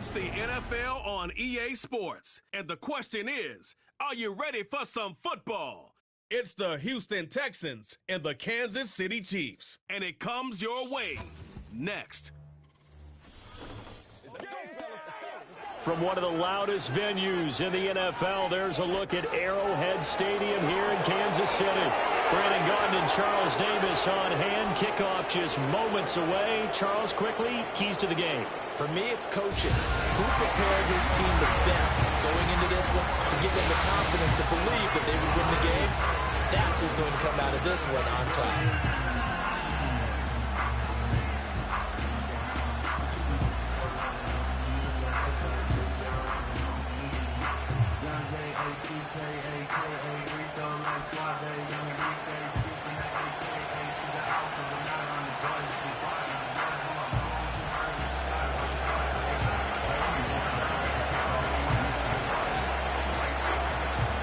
It's the NFL on EA Sports. And the question is, are you ready for some football? It's the Houston Texans and the Kansas City Chiefs. And it comes your way next. From one of the loudest venues in the NFL, there's a look at Arrowhead Stadium here in Kansas City. Brandon Gaudin and Charles Davis on hand. Kickoff just moments away. Charles, quickly, keys to the game. For me, it's coaching. Who prepared his team the best going into this one to give them the confidence to believe that they would win the game? That's who's going to come out of this one on top.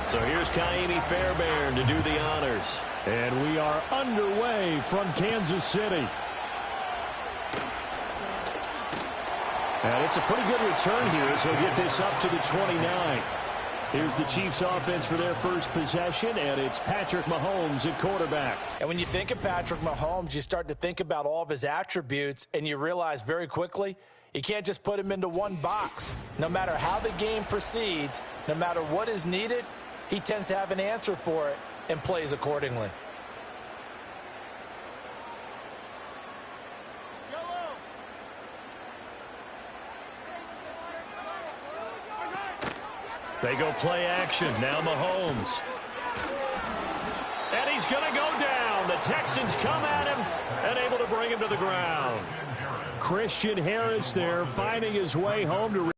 So here's Kaimi Fairbairn to do the honors. And we are underway from Kansas City. And it's a pretty good return here as he'll get this up to the 29. Here's the Chiefs offense for their first possession, and it's Patrick Mahomes at quarterback. And when you think of Patrick Mahomes, you start to think about all of his attributes, and you realize very quickly you can't just put him into one box. No matter how the game proceeds, no matter what is needed, he tends to have an answer for it and plays accordingly. They go play action. Now Mahomes. And he's going to go down. The Texans come at him and able to bring him to the ground. Christian Harris there finding his way home to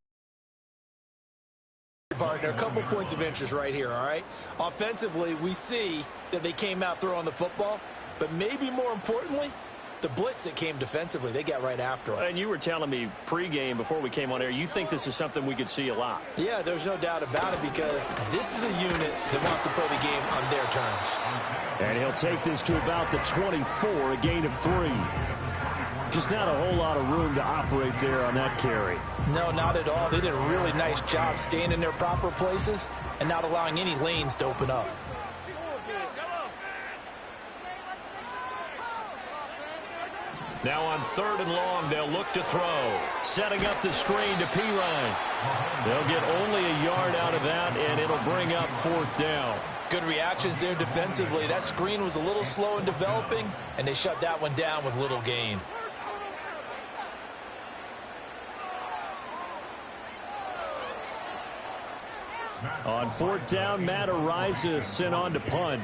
partner. A couple points of interest right here, all right? Offensively, we see that they came out throwing the football, but maybe more importantly, the blitz that came defensively, they got right after him. And you were telling me pregame before we came on air, you think this is something we could see a lot. Yeah, there's no doubt about it because this is a unit that wants to play the game on their terms. And he'll take this to about the 24, a gain of 3. Just not a whole lot of room to operate there on that carry. No, not at all. They did a really nice job staying in their proper places and not allowing any lanes to open up. Now on 3rd and long, they'll look to throw. Setting up the screen to Pirine. They'll get only a yard out of that, and it'll bring up 4th down. Good reactions there defensively. That screen was a little slow in developing, and they shut that one down with little gain. On 4th down, Matt Araiza sent on to punt.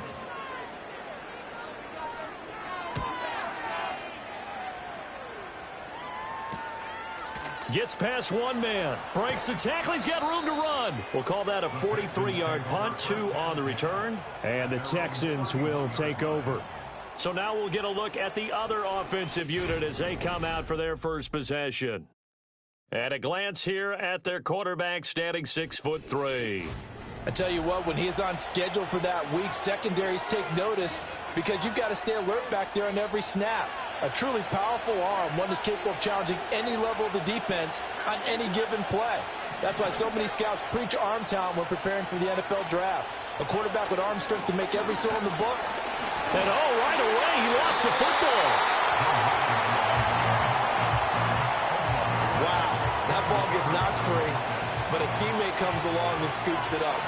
Gets past one man. Breaks the tackle. He's got room to run. We'll call that a 43-yard punt. 2 on the return. And the Texans will take over. So now we'll get a look at the other offensive unit as they come out for their first possession. At a glance here at their quarterback standing 6'3". I tell you what, when he's on schedule for that week, secondaries take notice because you've got to stay alert back there on every snap. A truly powerful arm, one that's capable of challenging any level of the defense on any given play. That's why so many scouts preach arm talent when preparing for the NFL draft. A quarterback with arm strength to make every throw in the book. And right away, he lost the football. Wow, that ball gets knocked free, but a teammate comes along and scoops it up.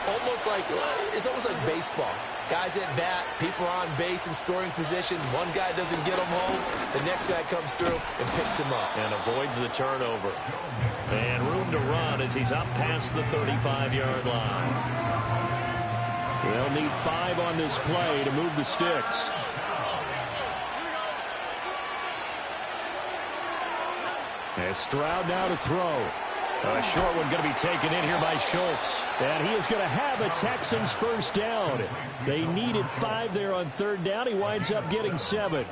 It's almost like baseball. Guys at bat, people are on base in scoring position. One guy doesn't get him home. The next guy comes through and picks him up. And avoids the turnover. And room to run as he's up past the 35-yard line. They'll need 5 on this play to move the sticks. And Stroud now to throw. A short one going to be taken in here by Schultz. And he is going to have a Texans first down. They needed 5 there on 3rd down. He winds up getting 7.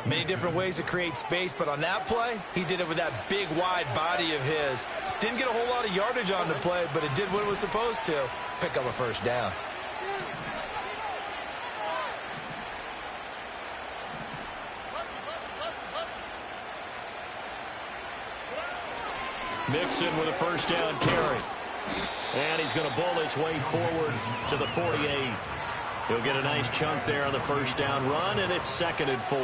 Many different ways to create space, but on that play, he did it with that big, wide body of his. Didn't get a whole lot of yardage on the play, but it did what it was supposed to. Pick up a first down. Mixon with a first down carry. And he's going to bull his way forward to the 48. He'll get a nice chunk there on the first down run, and it's 2nd and 4.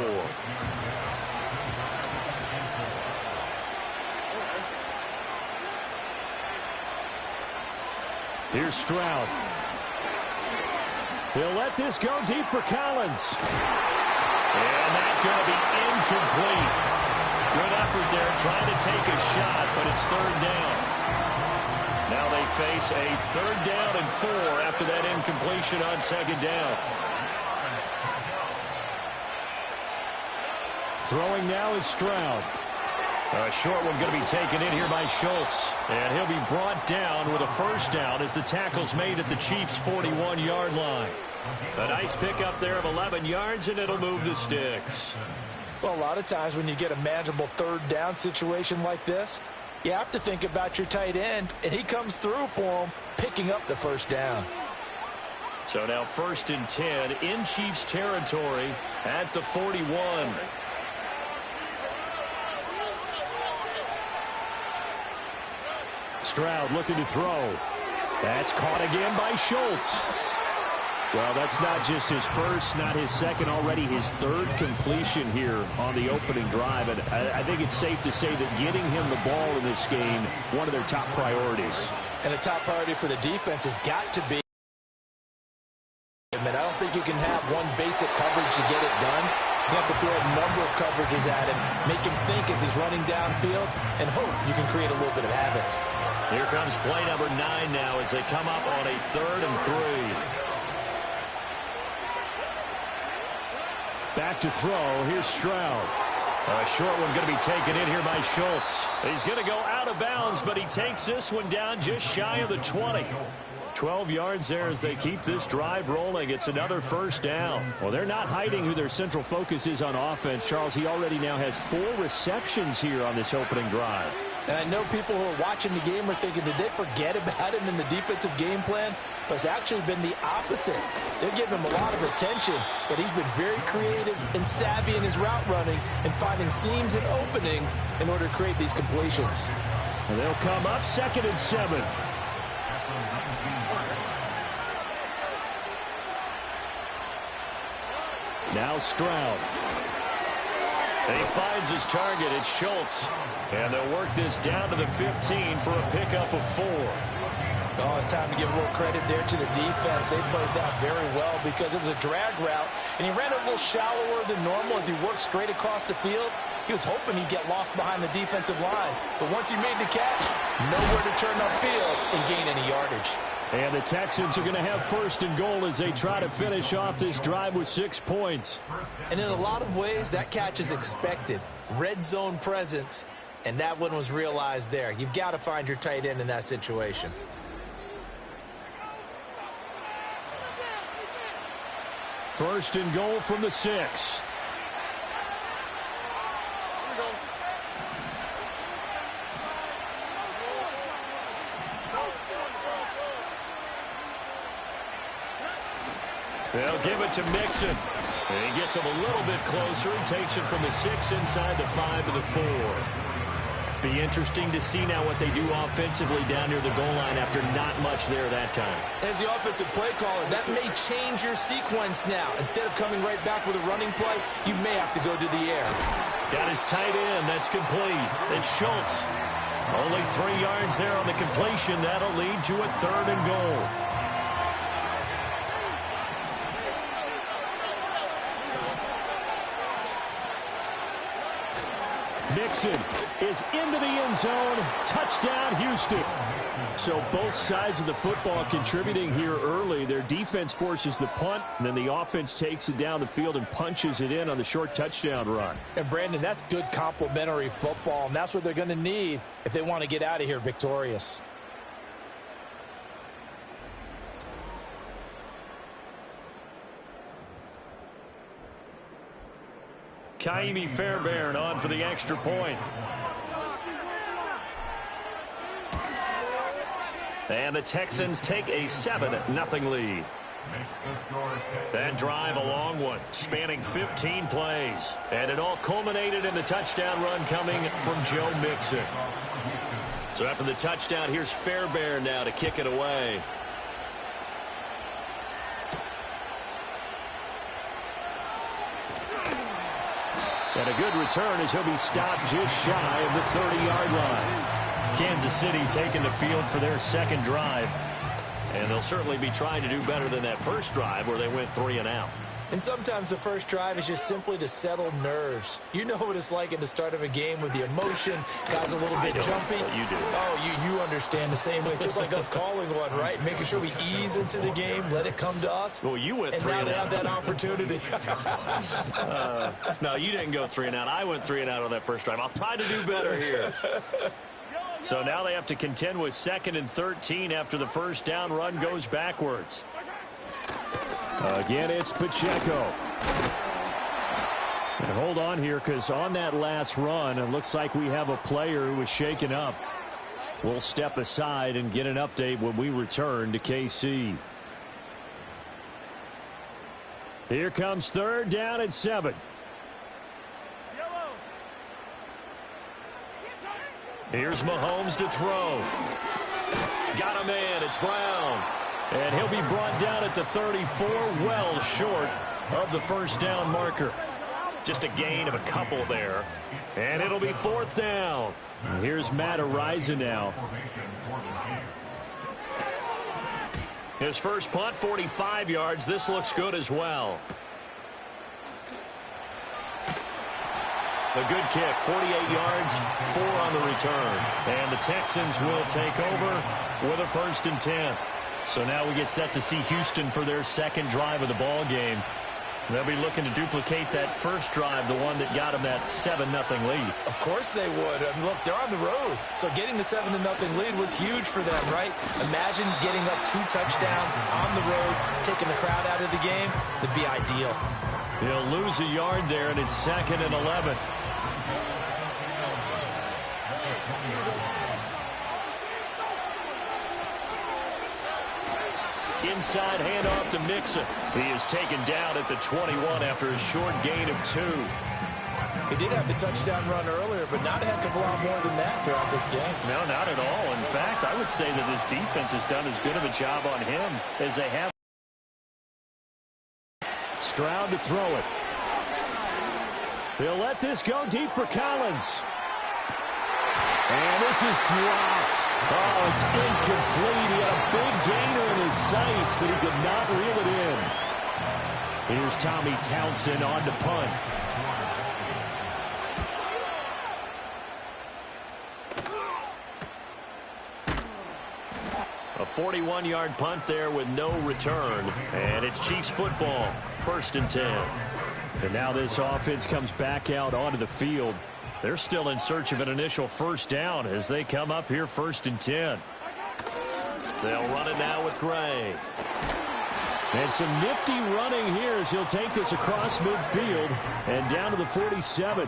Here's Stroud. He'll let this go deep for Collins. And that's going to be incomplete. Good effort there trying to take a shot, but it's 3rd down. Now they face a 3rd down and 4 after that incompletion on 2nd down. Throwing now is Stroud. A short one going to be taken in here by Schultz. And he'll be brought down with a first down as the tackle's made at the Chiefs' 41-yard line. A nice pickup there of 11 yards, and it'll move the sticks. Well, a lot of times when you get a manageable 3rd down situation like this, you have to think about your tight end, and he comes through for him, picking up the first down. So now 1st and 10 in Chiefs territory at the 41. Stroud looking to throw. That's caught again by Schultz. Well, that's not just his first, not his second, already his 3rd completion here on the opening drive. And I think it's safe to say that getting him the ball in this game, one of their top priorities. And a top priority for the defense has got to be, I don't think you can have one basic coverage to get it done. You have to throw a number of coverages at him, make him think as he's running downfield, and hope you can create a little bit of havoc. Here comes play number 9 now as they come up on a 3rd and 3. Back to throw. Here's Stroud. A short one going to be taken in here by Schultz. He's going to go out of bounds, but he takes this one down just shy of the 20. 12 yards there as they keep this drive rolling. It's another first down. Well, they're not hiding who their central focus is on offense. Charles, he already now has 4 receptions here on this opening drive. And I know people who are watching the game are thinking, did they forget about him in the defensive game plan? But it's actually been the opposite. They're giving him a lot of attention, but he's been very creative and savvy in his route running and finding seams and openings in order to create these completions. And they'll come up 2nd and 7. Now Stroud. And he finds his target. It's Schultz. And they'll work this down to the 15 for a pickup of 4. Oh, it's time to give a little credit there to the defense. They played that very well because it was a drag route, and he ran a little shallower than normal as he worked straight across the field. He was hoping he'd get lost behind the defensive line. But once he made the catch, nowhere to turn upfield and gain any yardage. And the Texans are going to have 1st and goal as they try to finish off this drive with 6 points. And in a lot of ways, that catch is expected. Red zone presence, and that one was realized there. You've got to find your tight end in that situation. First and goal from the 6. They'll give it to Mixon. And he gets him a little bit closer. He takes it from the 6 inside the 5 to the 4. Be interesting to see now what they do offensively down near the goal line after not much there that time. As the offensive play caller, that may change your sequence now. Instead of coming right back with a running play, you may have to go to the air. Got his tight end. That's complete. It's Schultz. Only 3 yards there on the completion. That'll lead to a 3rd and goal. Mixon is into the end zone. Touchdown, Houston. So both sides of the football contributing here early. Their defense forces the punt, and then the offense takes it down the field and punches it in on the short touchdown run. And, Brandon, that's good complementary football, and that's what they're going to need if they want to get out of here victorious. Kaimi Fairbairn on for the extra point. And the Texans take a 7-0 lead. That drive, a long one, spanning 15 plays. And it all culminated in the touchdown run coming from Joe Mixon. So after the touchdown, here's Fairbairn now to kick it away. And a good return as he'll be stopped just shy of the 30-yard line. Kansas City taking the field for their second drive. And they'll certainly be trying to do better than that first drive where they went 3 and out. And sometimes the first drive is just simply to settle nerves. You know what it's like at the start of a game with the emotion, guys a little bit jumpy. You do. Oh, you understand the same way. It's just like us calling one, right? Making sure we ease into the game, let it come to us. Well, you went and 3 now and they out. have that opportunity. No, you didn't go 3 and out. I went 3 and out on that first drive. I'll try to do better here. So now they have to contend with 2nd and 13 after the first down run goes backwards. Again, it's Pacheco. And hold on here, because on that last run, it looks like we have a player who was shaken up. We'll step aside and get an update when we return to KC. Here comes 3rd down and 7. Here's Mahomes to throw. Got a man. It's Brown. And he'll be brought down at the 34, well short of the first down marker. Just a gain of a couple there. And it'll be 4th down. And here's Matt Ariza now. His first punt, 45 yards. This looks good as well. A good kick, 48 yards, 4 on the return. And the Texans will take over with a 1st and 10. So now we get set to see Houston for their second drive of the ball game. They'll be looking to duplicate that first drive, the one that got them that 7-0 lead. Of course they would. I mean, look, they're on the road. So getting the 7-0 lead was huge for them, right? Imagine getting up 2 touchdowns on the road, taking the crowd out of the game. That'd be ideal. He'll lose a yard there, and it's 2nd and 11. Inside handoff to Mixon. He is taken down at the 21 after a short gain of 2. He did have the touchdown run earlier, but not a heck of a lot more than that throughout this game. No, not at all. In fact, I would say that this defense has done as good of a job on him as they have. Stroud to throw it. He'll let this go deep for Collins. And this is dropped. Oh, it's incomplete. He had a big gainer in his sights, but he could not reel it in. Here's Tommy Townsend on to punt. A 41-yard punt there with no return. And it's Chiefs football, 1st and 10. And now this offense comes back out onto the field. They're still in search of an initial first down as they come up here 1st and 10. They'll run it now with Gray. And some nifty running here as he'll take this across midfield and down to the 47.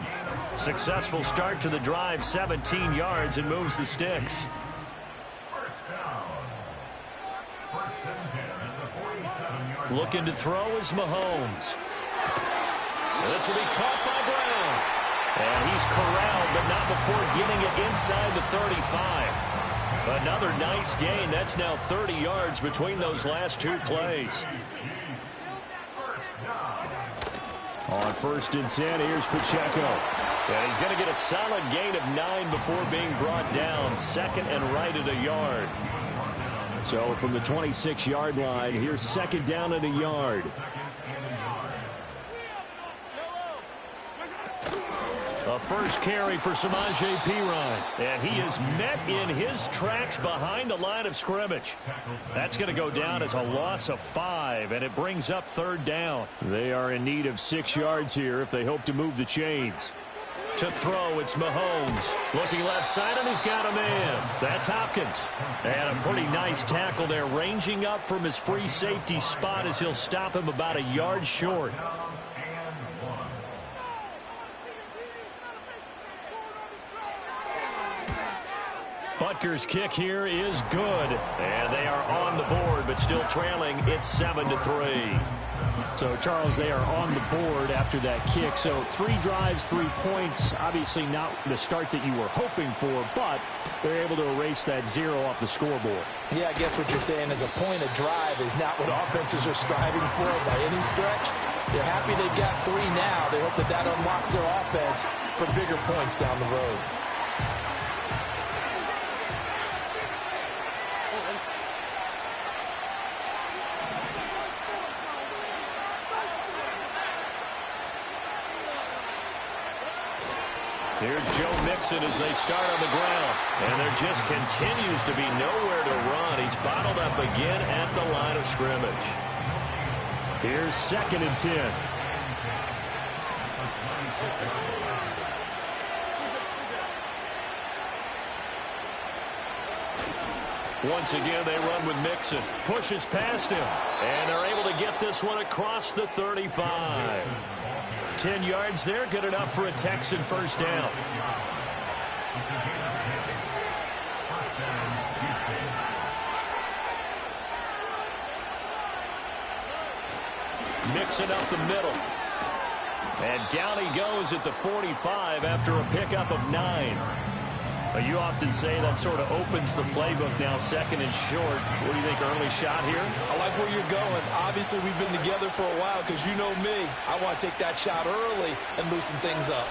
Successful start to the drive, 17 yards, and moves the sticks. Looking to throw is Mahomes. This will be caught by Brown. And he's corralled, but not before getting it inside the 35. Another nice gain. That's now 30 yards between those last 2 plays. On 1st and 10, here's Pacheco. And he's going to get a solid gain of 9 before being brought down. 2nd and right at a yard. So from the 26-yard line, here's 2nd down at a yard. A first carry for Samaje Perine. And he is met in his tracks behind the line of scrimmage. That's going to go down as a loss of 5, and it brings up 3rd down. They are in need of 6 yards here if they hope to move the chains. To throw, it's Mahomes. Looking left side, and he's got a man. That's Hopkins. And a pretty nice tackle there, ranging up from his free safety spot as he'll stop him about a yard short. Rutgers kick here is good. And they are on the board, but still trailing. It's 7-3. So, Charles, they are on the board after that kick. So, 3 drives, 3 points. Obviously not the start that you were hoping for, but they're able to erase that 0 off the scoreboard. Yeah, I guess what you're saying is a point of drive is not what offenses are striving for by any stretch. They're happy they've got 3 now. They hope that that unlocks their offense for bigger points down the road. Here's Joe Mixon as they start on the ground. And there just continues to be nowhere to run. He's bottled up again at the line of scrimmage. Here's 2nd and 10. Once again, they run with Mixon. Pushes past him. And they're able to get this one across the 35. 10 yards there, good enough for a Texan first down. Mixon up the middle. And down he goes at the 45 after a pickup of 9. You often say that sort of opens the playbook now, 2nd and short. What do you think, early shot here? I like where you're going. Obviously, we've been together for a while because you know me. I want to take that shot early and loosen things up.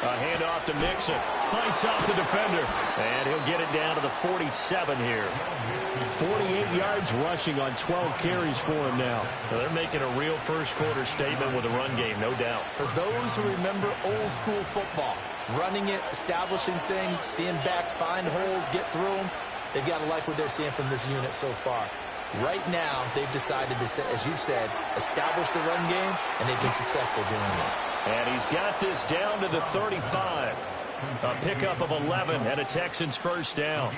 A handoff to Mixon. Fights off the defender. And he'll get it down to the 47 here. 48 yards rushing on 12 carries for him now. Well, they're making a real first-quarter statement with a run game, no doubt. For those who remember old-school football, running it, establishing things, seeing backs find holes, get through them, they've got to like what they're seeing from this unit so far. Right now, they've decided to, as you've said, establish the run game, and they've been successful doing it. And he's got this down to the 35. A pickup of 11 and a Texans first down.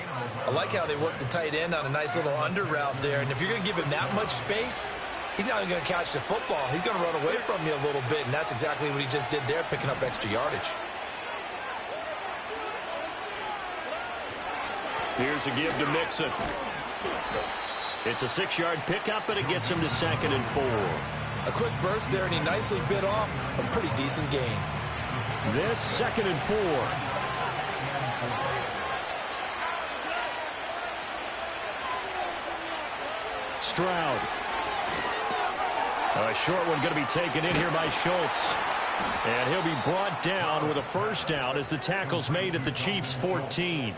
I like how they work the tight end on a nice little under route there. And if you're going to give him that much space, he's not even going to catch the football. He's going to run away from you a little bit, and that's exactly what he just did there, picking up extra yardage. Here's a give to Mixon. It's a 6-yard pickup, and it gets him to 2nd and 4. A quick burst there, and he nicely bit off a pretty decent gain. This 2nd and 4. Stroud. A short one going to be taken in here by Schultz. And he'll be brought down with a first down as the tackle's made at the Chiefs' 14.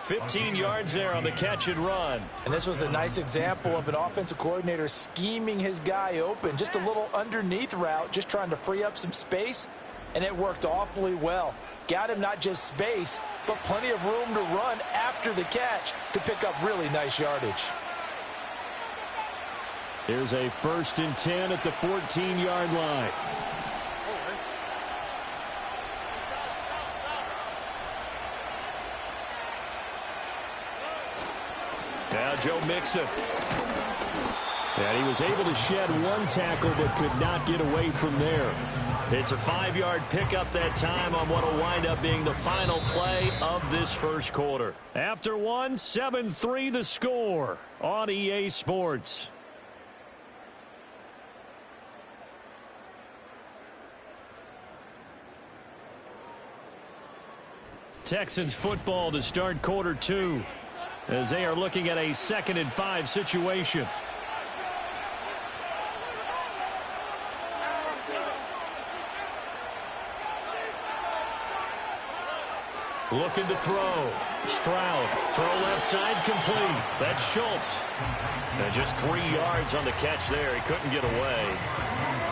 15 yards there on the catch and run. And this was a nice example of an offensive coordinator scheming his guy open. Just a little underneath route, just trying to free up some space. And it worked awfully well. Got him not just space, but plenty of room to run after the catch to pick up really nice yardage. Here's a 1st and 10 at the 14-yard line. Now Joe Mixon. And he was able to shed one tackle but could not get away from there. It's a 5-yard pickup that time on what will wind up being the final play of this first quarter. After one, 7-3 the score on EA Sports. Texans football to start quarter 2 as they are looking at a 2nd and 5 situation. Looking to throw. Stroud. Throw left side complete. That's Schultz. And just 3 yards on the catch there. He couldn't get away.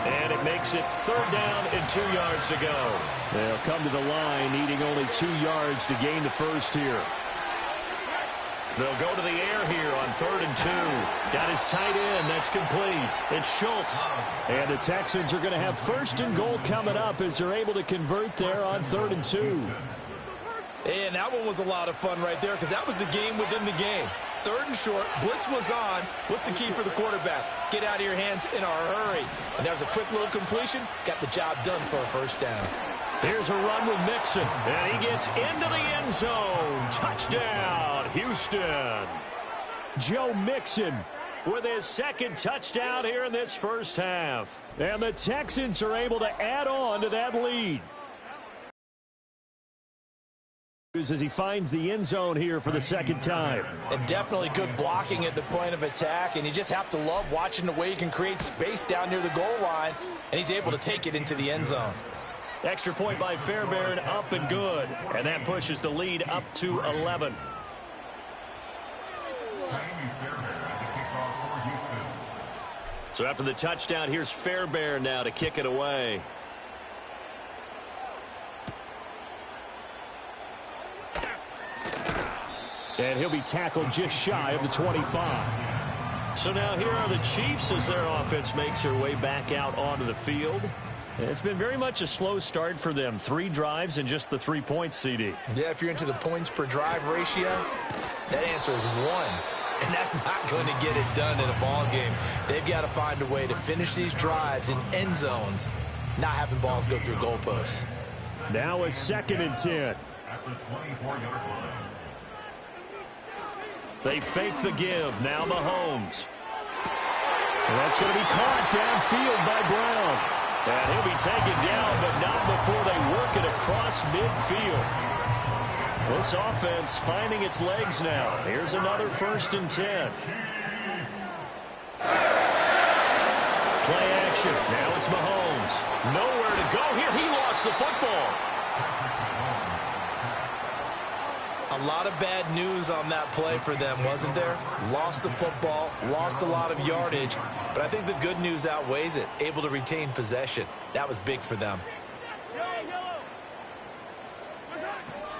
And it makes it 3rd down and 2 yards to go. They'll come to the line needing only 2 yards to gain the first here. They'll go to the air here on 3rd and 2. Got his tight end. That's complete. It's Schultz. And the Texans are going to have 1st and goal coming up as they're able to convert there on 3rd and 2. And that one was a lot of fun right there because that was the game within the game. 3rd and short, blitz was on. What's the key for the quarterback? Get out of your hands in a hurry. And that was a quick little completion. Got the job done for a first down. Here's a run with Mixon, and he gets into the end zone. Touchdown, Houston. Joe Mixon with his second touchdown here in this first half. And the Texans are able to add on to that lead. As he finds the end zone here for the second time. And definitely good blocking at the point of attack, and you just have to love watching the way he can create space down near the goal line, and he's able to take it into the end zone. Extra point by Fairbairn, up and good. And that pushes the lead up to 11. So after the touchdown, here's Fairbairn now to kick it away. And he'll be tackled just shy of the 25. So now here are the Chiefs as their offense makes their way back out onto the field. It's been very much a slow start for them. 3 drives and just the 3 points, CD. Yeah, if you're into the points per drive ratio, that answer is 1. And that's not going to get it done in a ball game. They've got to find a way to finish these drives in end zones, not having balls go through goalposts. Now a 2nd and 10. They fake the give. Now Mahomes. And that's going to be caught downfield by Brown. And he'll be taken down, but not before they work it across midfield. This offense finding its legs now. Here's another 1st and 10. Play action. Now it's Mahomes. Nowhere to go here. He lost the football. A lot of bad news on that play for them, wasn't there? Lost the football, lost a lot of yardage, but I think the good news outweighs it. Able to retain possession. That was big for them.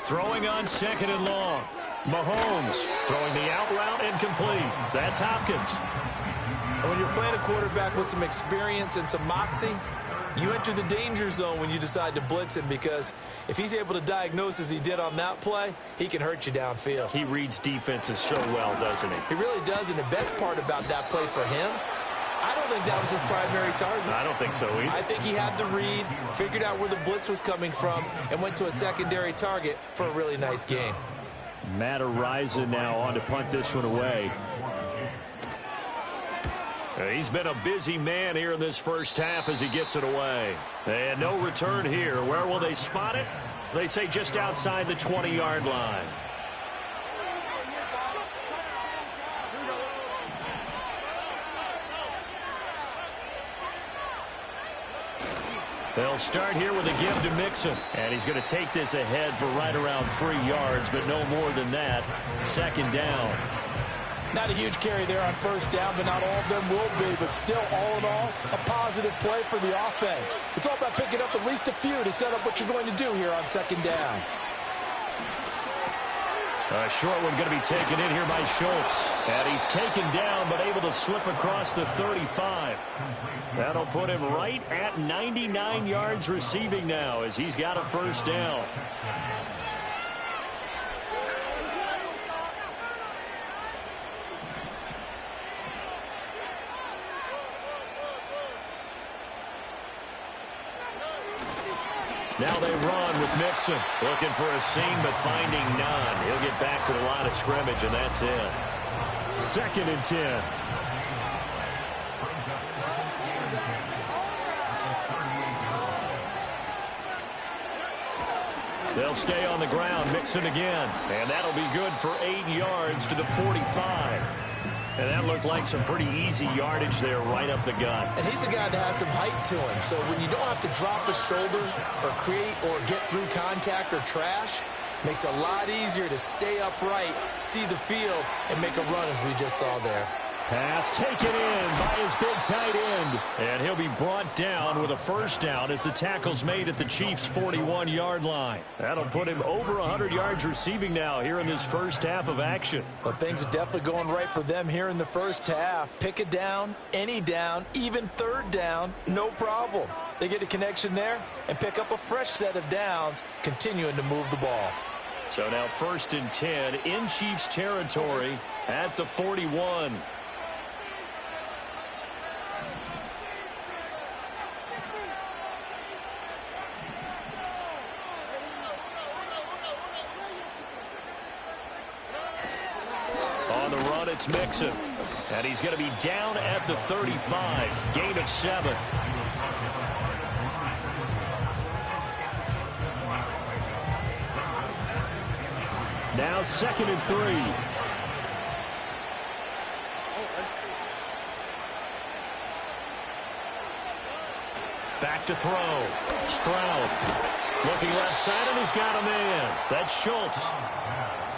Throwing on 2nd and long. Mahomes throwing the out route incomplete. That's Hopkins. And when you're playing a quarterback with some experience and some moxie, you enter the danger zone when you decide to blitz him, because if he's able to diagnose as he did on that play, he can hurt you downfield. He reads defenses so well, doesn't he? He really does, and the best part about that play for him, I don't think that was his primary target. I don't think so either. I think he had the read, figured out where the blitz was coming from, and went to a secondary target for a really nice game. Matt Araiza now on to punt this one away. He's been a busy man here in this first half as he gets it away. And no return here. Where will they spot it? They say just outside the 20-yard line. They'll start here with a give to Mixon. And he's going to take this ahead for right around 3 yards, but no more than that. 2nd down. Not a huge carry there on 1st down, but not all of them will be. But still, all in all, a positive play for the offense. It's all about picking up at least a few to set up what you're going to do here on 2nd down. A short one going to be taken in here by Schultz. And he's taken down, but able to slip across the 35. That'll put him right at 99 yards receiving now as he's got a 1st down. Now they run with Mixon. Looking for a seam, but finding none. He'll get back to the line of scrimmage, and that's it. 2nd and 10. They'll stay on the ground. Mixon again. And that'll be good for 8 yards to the 45. And that looked like some pretty easy yardage there right up the gut. And he's a guy that has some height to him. So when you don't have to drop a shoulder or create or get through contact or trash, makes it a lot easier to stay upright, see the field, and make a run as we just saw there. Pass taken in by his big tight end. And he'll be brought down with a 1st down as the tackle's made at the Chiefs' 41-yard line. That'll put him over 100 yards receiving now here in this first half of action. Well, things are definitely going right for them here in the first half. Pick a down, any down, even 3rd down, no problem. They get a connection there and pick up a fresh set of downs, continuing to move the ball. So now 1st and 10 in Chiefs territory at the 41. one, it's Mixon. And he's going to be down at the 35. Gain of 7. Now 2nd and 3. Back to throw. Stroud. Looking left side, and he's got a man. That's Schultz.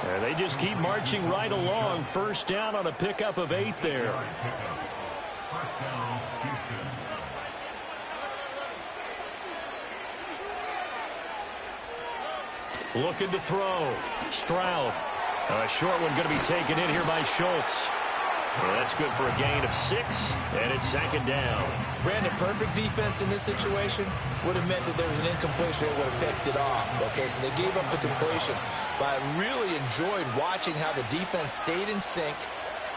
And they just keep marching right along. First down on a pickup of 8 there. Looking to throw. Stroud. A short one going to be taken in here by Schultz. Well, that's good for a gain of 6, and it's 2nd down. Brandon, perfect defense in this situation would have meant that there was an incompletion. They would have picked it off. Okay, so they gave up the completion. But I really enjoyed watching how the defense stayed in sync,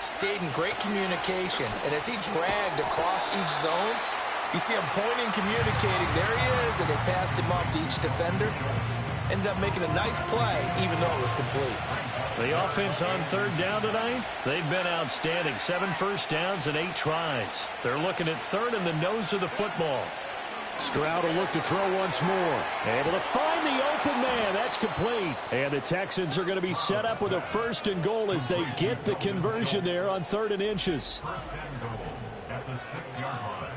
stayed in great communication. And as he dragged across each zone, you see him pointing, communicating. There he is, and they passed him off to each defender. Ended up making a nice play, even though it was complete. The offense on 3rd down tonight, they've been outstanding. 7 first downs and 8 tries. They're looking at 3rd in the nose of the football. Stroud will look to throw once more. Able to find the open man. That's complete. And the Texans are going to be set up with a 1st and goal as they get the conversion there on 3rd and inches. At the 6-yard line.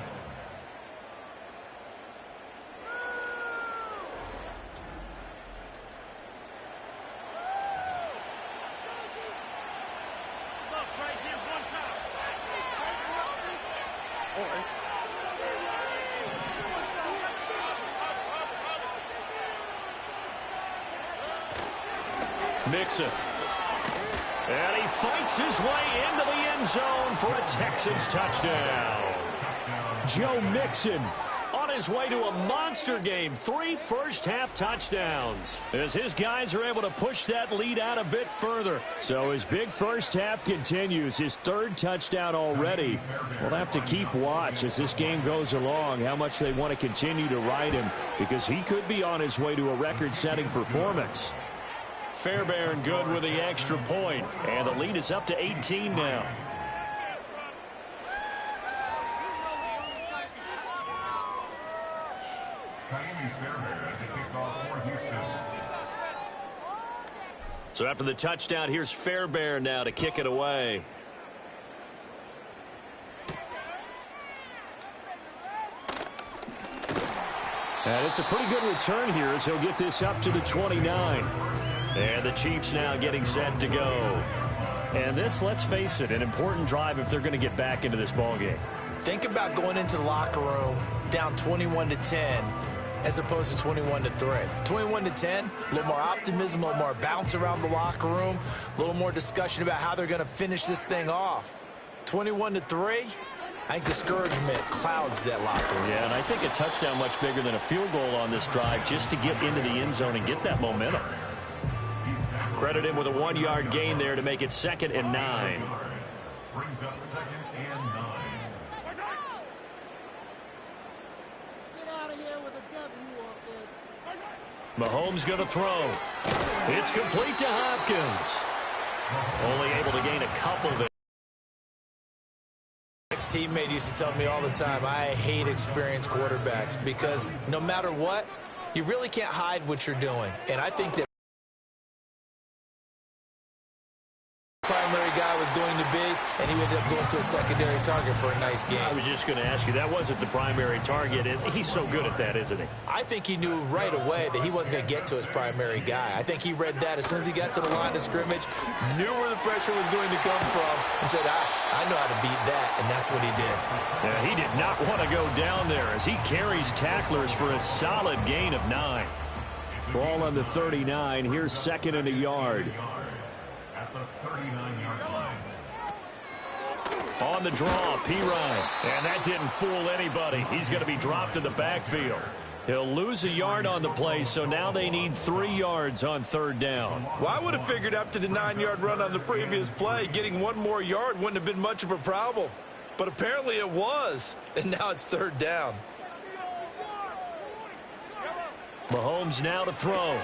Mixon. And he fights his way into the end zone for a Texans touchdown. Joe Mixon on his way to a monster game. 3 first-half touchdowns as his guys are able to push that lead out a bit further. So his big first half continues. His 3rd touchdown already. We'll have to keep watch as this game goes along, how much they want to continue to ride him, because he could be on his way to a record-setting performance. Fairbairn good with the extra point, and the lead is up to 18 now. So after the touchdown, here's Fairbairn now to kick it away. And it's a pretty good return here as he'll get this up to the 29. And the Chiefs now getting set to go. And this, let's face it, an important drive if they're going to get back into this ballgame. Think about going into the locker room down 21-10 as opposed to 21-3. 21-10, a little more optimism, a little more bounce around the locker room, a little more discussion about how they're going to finish this thing off. 21-3, I think discouragement clouds that locker room. Yeah, and I think a touchdown much bigger than a field goal on this drive just to get into the end zone and get that momentum. Credit him with a 1-yard gain there to make it 2nd and 9. Brings up 2nd and 9. Get out of here with a W offense. Mahomes going to throw. It's complete to Hopkins. Only able to gain a couple there. Ex-teammate used to tell me all the time, I hate experienced quarterbacks because no matter what, you really can't hide what you're doing. And I think that primary guy was going to be, and he ended up going to a secondary target for a nice game. I was just going to ask you, that wasn't the primary target, and he's so good at that, isn't he? I think he knew right away that he wasn't going to get to his primary guy. I think he read that as soon as he got to the line of scrimmage, knew where the pressure was going to come from, and said, I know how to beat that, and that's what he did. Yeah, he did not want to go down there as he carries tacklers for a solid gain of 9. Ball on the 39. Here's 2nd and a yard. At the 39-yard line. On the draw, Pirine. And that didn't fool anybody. He's going to be dropped in the backfield. He'll lose a yard on the play, so now they need 3 yards on 3rd down. Well, I would have figured after the 9-yard run on the previous play, getting 1 more yard wouldn't have been much of a problem. But apparently it was, and now it's 3rd down. Mahomes now to throw.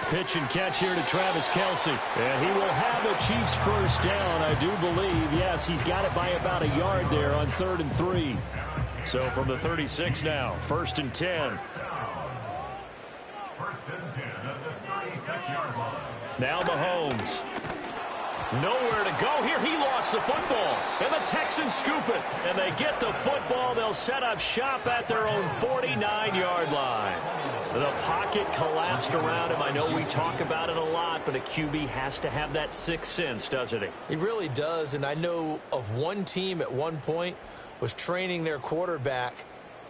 Pitch and catch here to Travis Kelce. And he will have a Chiefs first down, I do believe. Yes, he's got it by about a yard there on 3rd and 3. So from the 36 now, 1st and 10. 1st and 10 at the 36-yard line. Now Mahomes. Nowhere to go here. He lost the football. And the Texans scoop it. And they get the football. They'll set up shop at their own 49-yard line. The pocket collapsed around him. I know we talk about it a lot, but a QB has to have that sixth sense, doesn't he? He really does. And I know of one team at one point was training their quarterback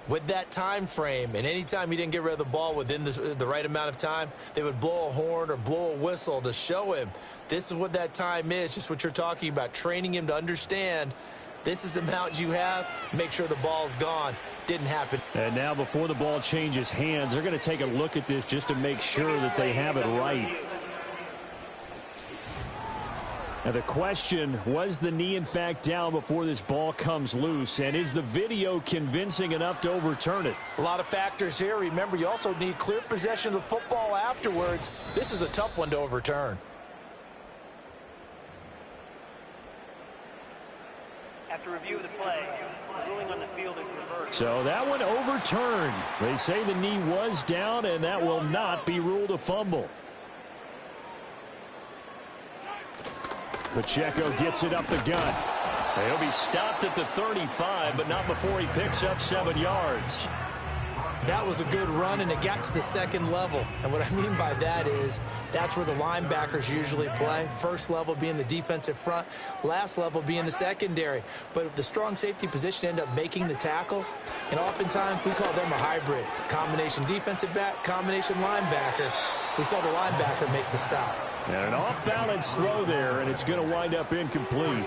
with that time frame, and anytime he didn't get rid of the ball within the right amount of time, they would blow a horn or blow a whistle to show him this is what that time is, just what you're talking about, training him to understand this is the amount you have, make sure the ball's gone. Didn't happen. And now before the ball changes hands, they're going to take a look at this just to make sure that they have it right. Now the question, was the knee in fact down before this ball comes loose? And is the video convincing enough to overturn it? A lot of factors here. Remember, you also need clear possession of the football afterwards. This is a tough one to overturn. After review of the play, the ruling on the field is reversed. So that one overturned. They say the knee was down, and that will not be ruled a fumble. Pacheco gets it up the gut. He'll be stopped at the 35, but not before he picks up 7 yards. That was a good run, and it got to the second level. And what I mean by that is that's where the linebackers usually play. First level being the defensive front, last level being the secondary. But the strong safety position ended up making the tackle, and oftentimes we call them a hybrid. Combination defensive back, combination linebacker. We saw the linebacker make the stop. And an off-balance throw there, and it's going to wind up incomplete.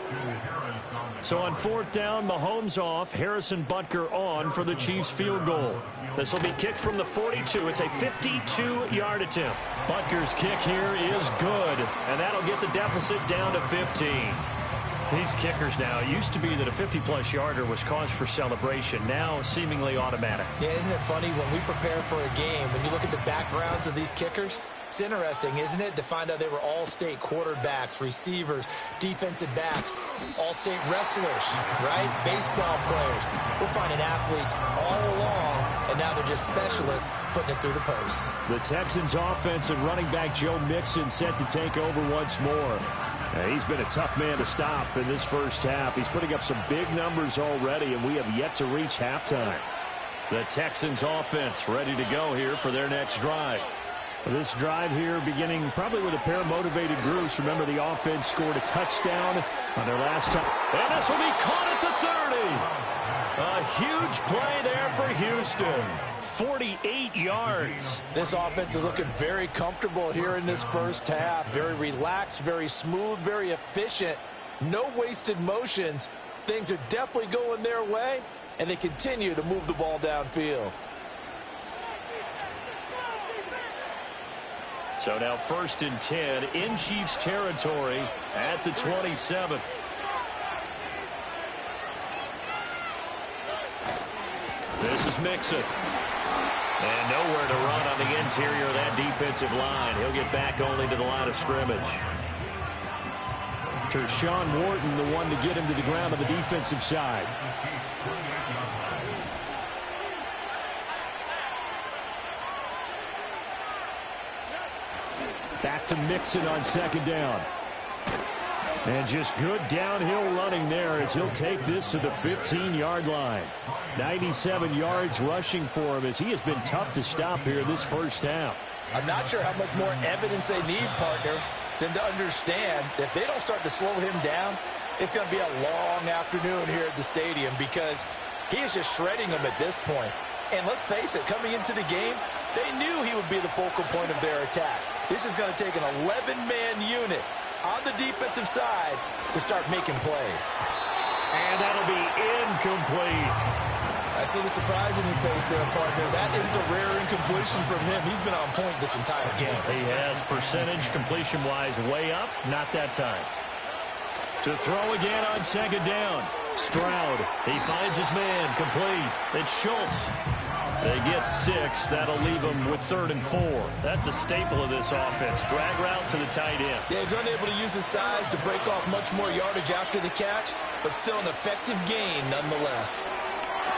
So on 4th down, Mahomes off, Harrison Butker on for the Chiefs field goal. This will be kicked from the 42. It's a 52-yard attempt. Butker's kick here is good, and that'll get the deficit down to 15. These kickers now, it used to be that a 50-plus yarder was cause for celebration. Now seemingly automatic. Yeah, isn't it funny when we prepare for a game, when you look at the backgrounds of these kickers, it's interesting, isn't it, to find out they were all-state quarterbacks, receivers, defensive backs, all-state wrestlers, right? Baseball players. We're finding athletes all along, and now they're just specialists putting it through the posts. The Texans offense and running back Joe Mixon set to take over once more. He's been a tough man to stop in this first half. He's putting up some big numbers already, and we have yet to reach halftime. The Texans offense ready to go here for their next drive. This drive here beginning probably with a pair of motivated groups. Remember, the offense scored a touchdown on their last time. And this will be caught at the 30. A huge play there for Houston. 48 yards. This offense is looking very comfortable here in this first half. Very relaxed, very smooth, very efficient. No wasted motions. Things are definitely going their way, and they continue to move the ball downfield. So now 1st and 10 in Chiefs territory at the 27. This is Mixon. And nowhere to run on the interior of that defensive line. He'll get back only to the line of scrimmage. Tershawn Wharton, the one to get him to the ground on the defensive side. Back to Mixon on 2nd down. And just good downhill running there as he'll take this to the 15-yard line. 97 yards rushing for him as he has been tough to stop here this first half. I'm not sure how much more evidence they need, partner, than to understand that if they don't start to slow him down, it's going to be a long afternoon here at the stadium because he is just shredding them at this point. And let's face it, coming into the game, they knew he would be the focal point of their attack. This is going to take an 11-man unit on the defensive side to start making plays. And that'll be incomplete. I see the surprise in your face there, partner. That is a rare incompletion from him. He's been on point this entire game. He has percentage completion-wise way up. Not that time. To throw again on 2nd down. Stroud. He finds his man. Complete. It's Schultz. They get 6. That'll leave them with 3rd and 4. That's a staple of this offense. Drag route to the tight end. Yeah, he's unable to use his size to break off much more yardage after the catch, but still an effective gain nonetheless.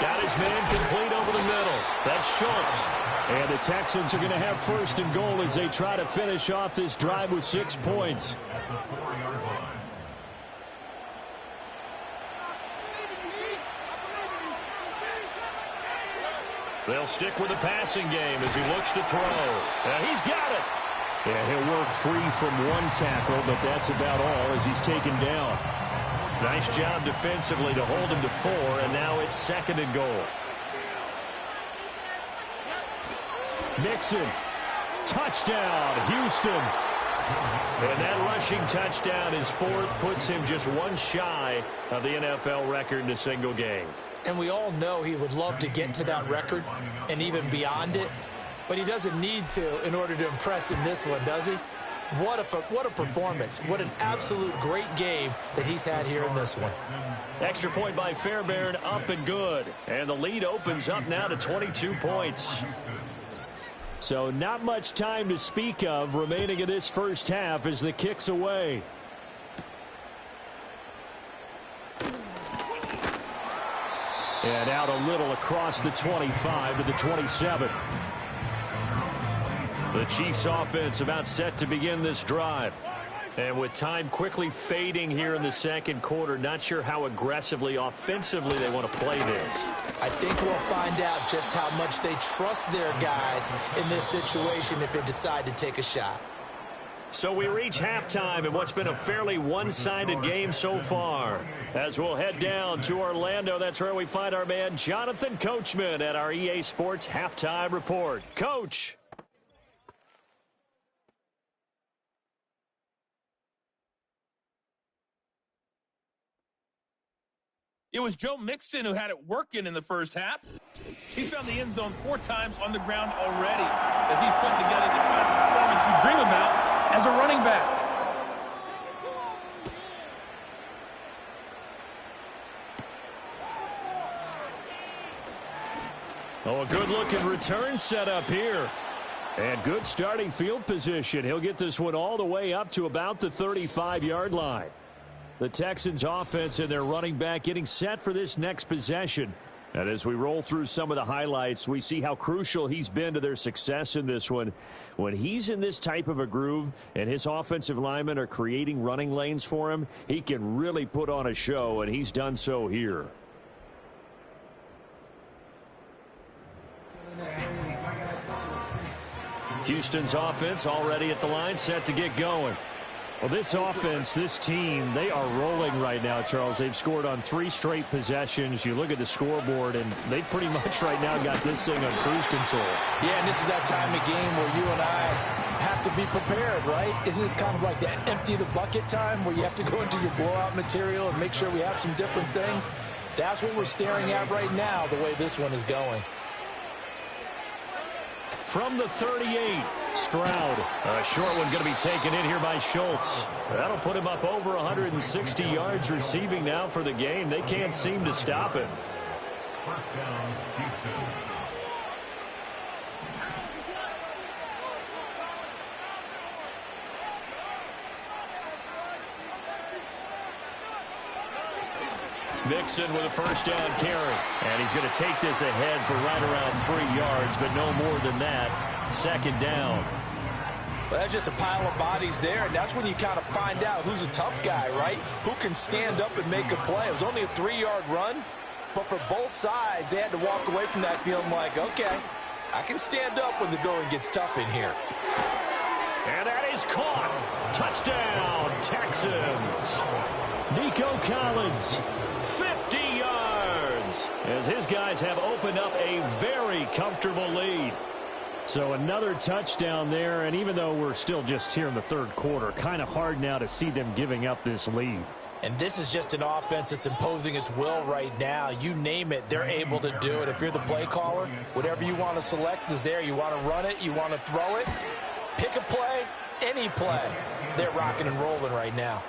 Got his man complete over the middle. That's Schultz. And the Texans are going to have 1st and goal as they try to finish off this drive with 6 points. They'll stick with the passing game as he looks to throw. He's got it. Yeah, he'll work free from one tackle, but that's about all as he's taken down. Nice job defensively to hold him to 4, and now it's 2nd and goal. Mixon. Touchdown, Houston. And that rushing touchdown, his 4th, puts him just 1 shy of the NFL record in a single game. And we all know he would love to get to that record and even beyond it, but he doesn't need to in order to impress in this one, does he? What a performance. What an absolute great game that he's had here in this one. Extra point by Fairbairn, up and good. And the lead opens up now to 22 points. So not much time to speak of remaining in this first half as the kick's away. And out a little across the 25 to the 27. The Chiefs offense about set to begin this drive. And with time quickly fading here in the second quarter, not sure how aggressively, offensively they want to play this. I think we'll find out just how much they trust their guys in this situation if they decide to take a shot. So we reach halftime in what's been a fairly one-sided game so far. As we'll head down to Orlando, that's where we find our man Jonathan Coachman at our EA Sports Halftime Report. Coach. It was Joe Mixon who had it working in the first half. He's found the end zone 4 times on the ground already as he's putting together the kind of performance you dream about as a running back. Oh, a good-looking return set up here. And good starting field position. He'll get this one all the way up to about the 35-yard line. The Texans offense and their running back getting set for this next possession. And as we roll through some of the highlights, we see how crucial he's been to their success in this one. When he's in this type of a groove and his offensive linemen are creating running lanes for him, he can really put on a show, and he's done so here. Houston's offense already at the line, set to get going. Well, this offense, this team, they are rolling right now, Charles. They've scored on 3 straight possessions. You look at the scoreboard, and they pretty much right now got this thing on cruise control. Yeah, and this is that time of game where you and I have to be prepared, right? Isn't this kind of like that empty the bucket time where you have to go into your blowout material and make sure we have some different things? That's what we're staring at right now, the way this one is going. From the 38, Stroud. A short one going to be taken in here by Schultz. That'll put him up over 160 yards receiving now for the game. They can't seem to stop it. First down, Houston. Mixon with a first down carry. And he's going to take this ahead for right around 3 yards, but no more than that. Second down. Well, that's just a pile of bodies there, and that's when you kind of find out who's a tough guy, right? Who can stand up and make a play. It was only a 3-yard run, but for both sides, they had to walk away from that feeling like, okay, I can stand up when the going gets tough in here. And that is caught. Touchdown, Texans. Nico Collins, 50 yards, as his guys have opened up a very comfortable lead. So another touchdown there, and even though we're still just here in the third quarter, kind of hard now to see them giving up this lead. And this is just an offense that's imposing its will right now. You name it, they're able to do it. If you're the play caller, whatever you want to select is there. You want to run it, you want to throw it, pick a play, any play. They're rocking and rolling right now.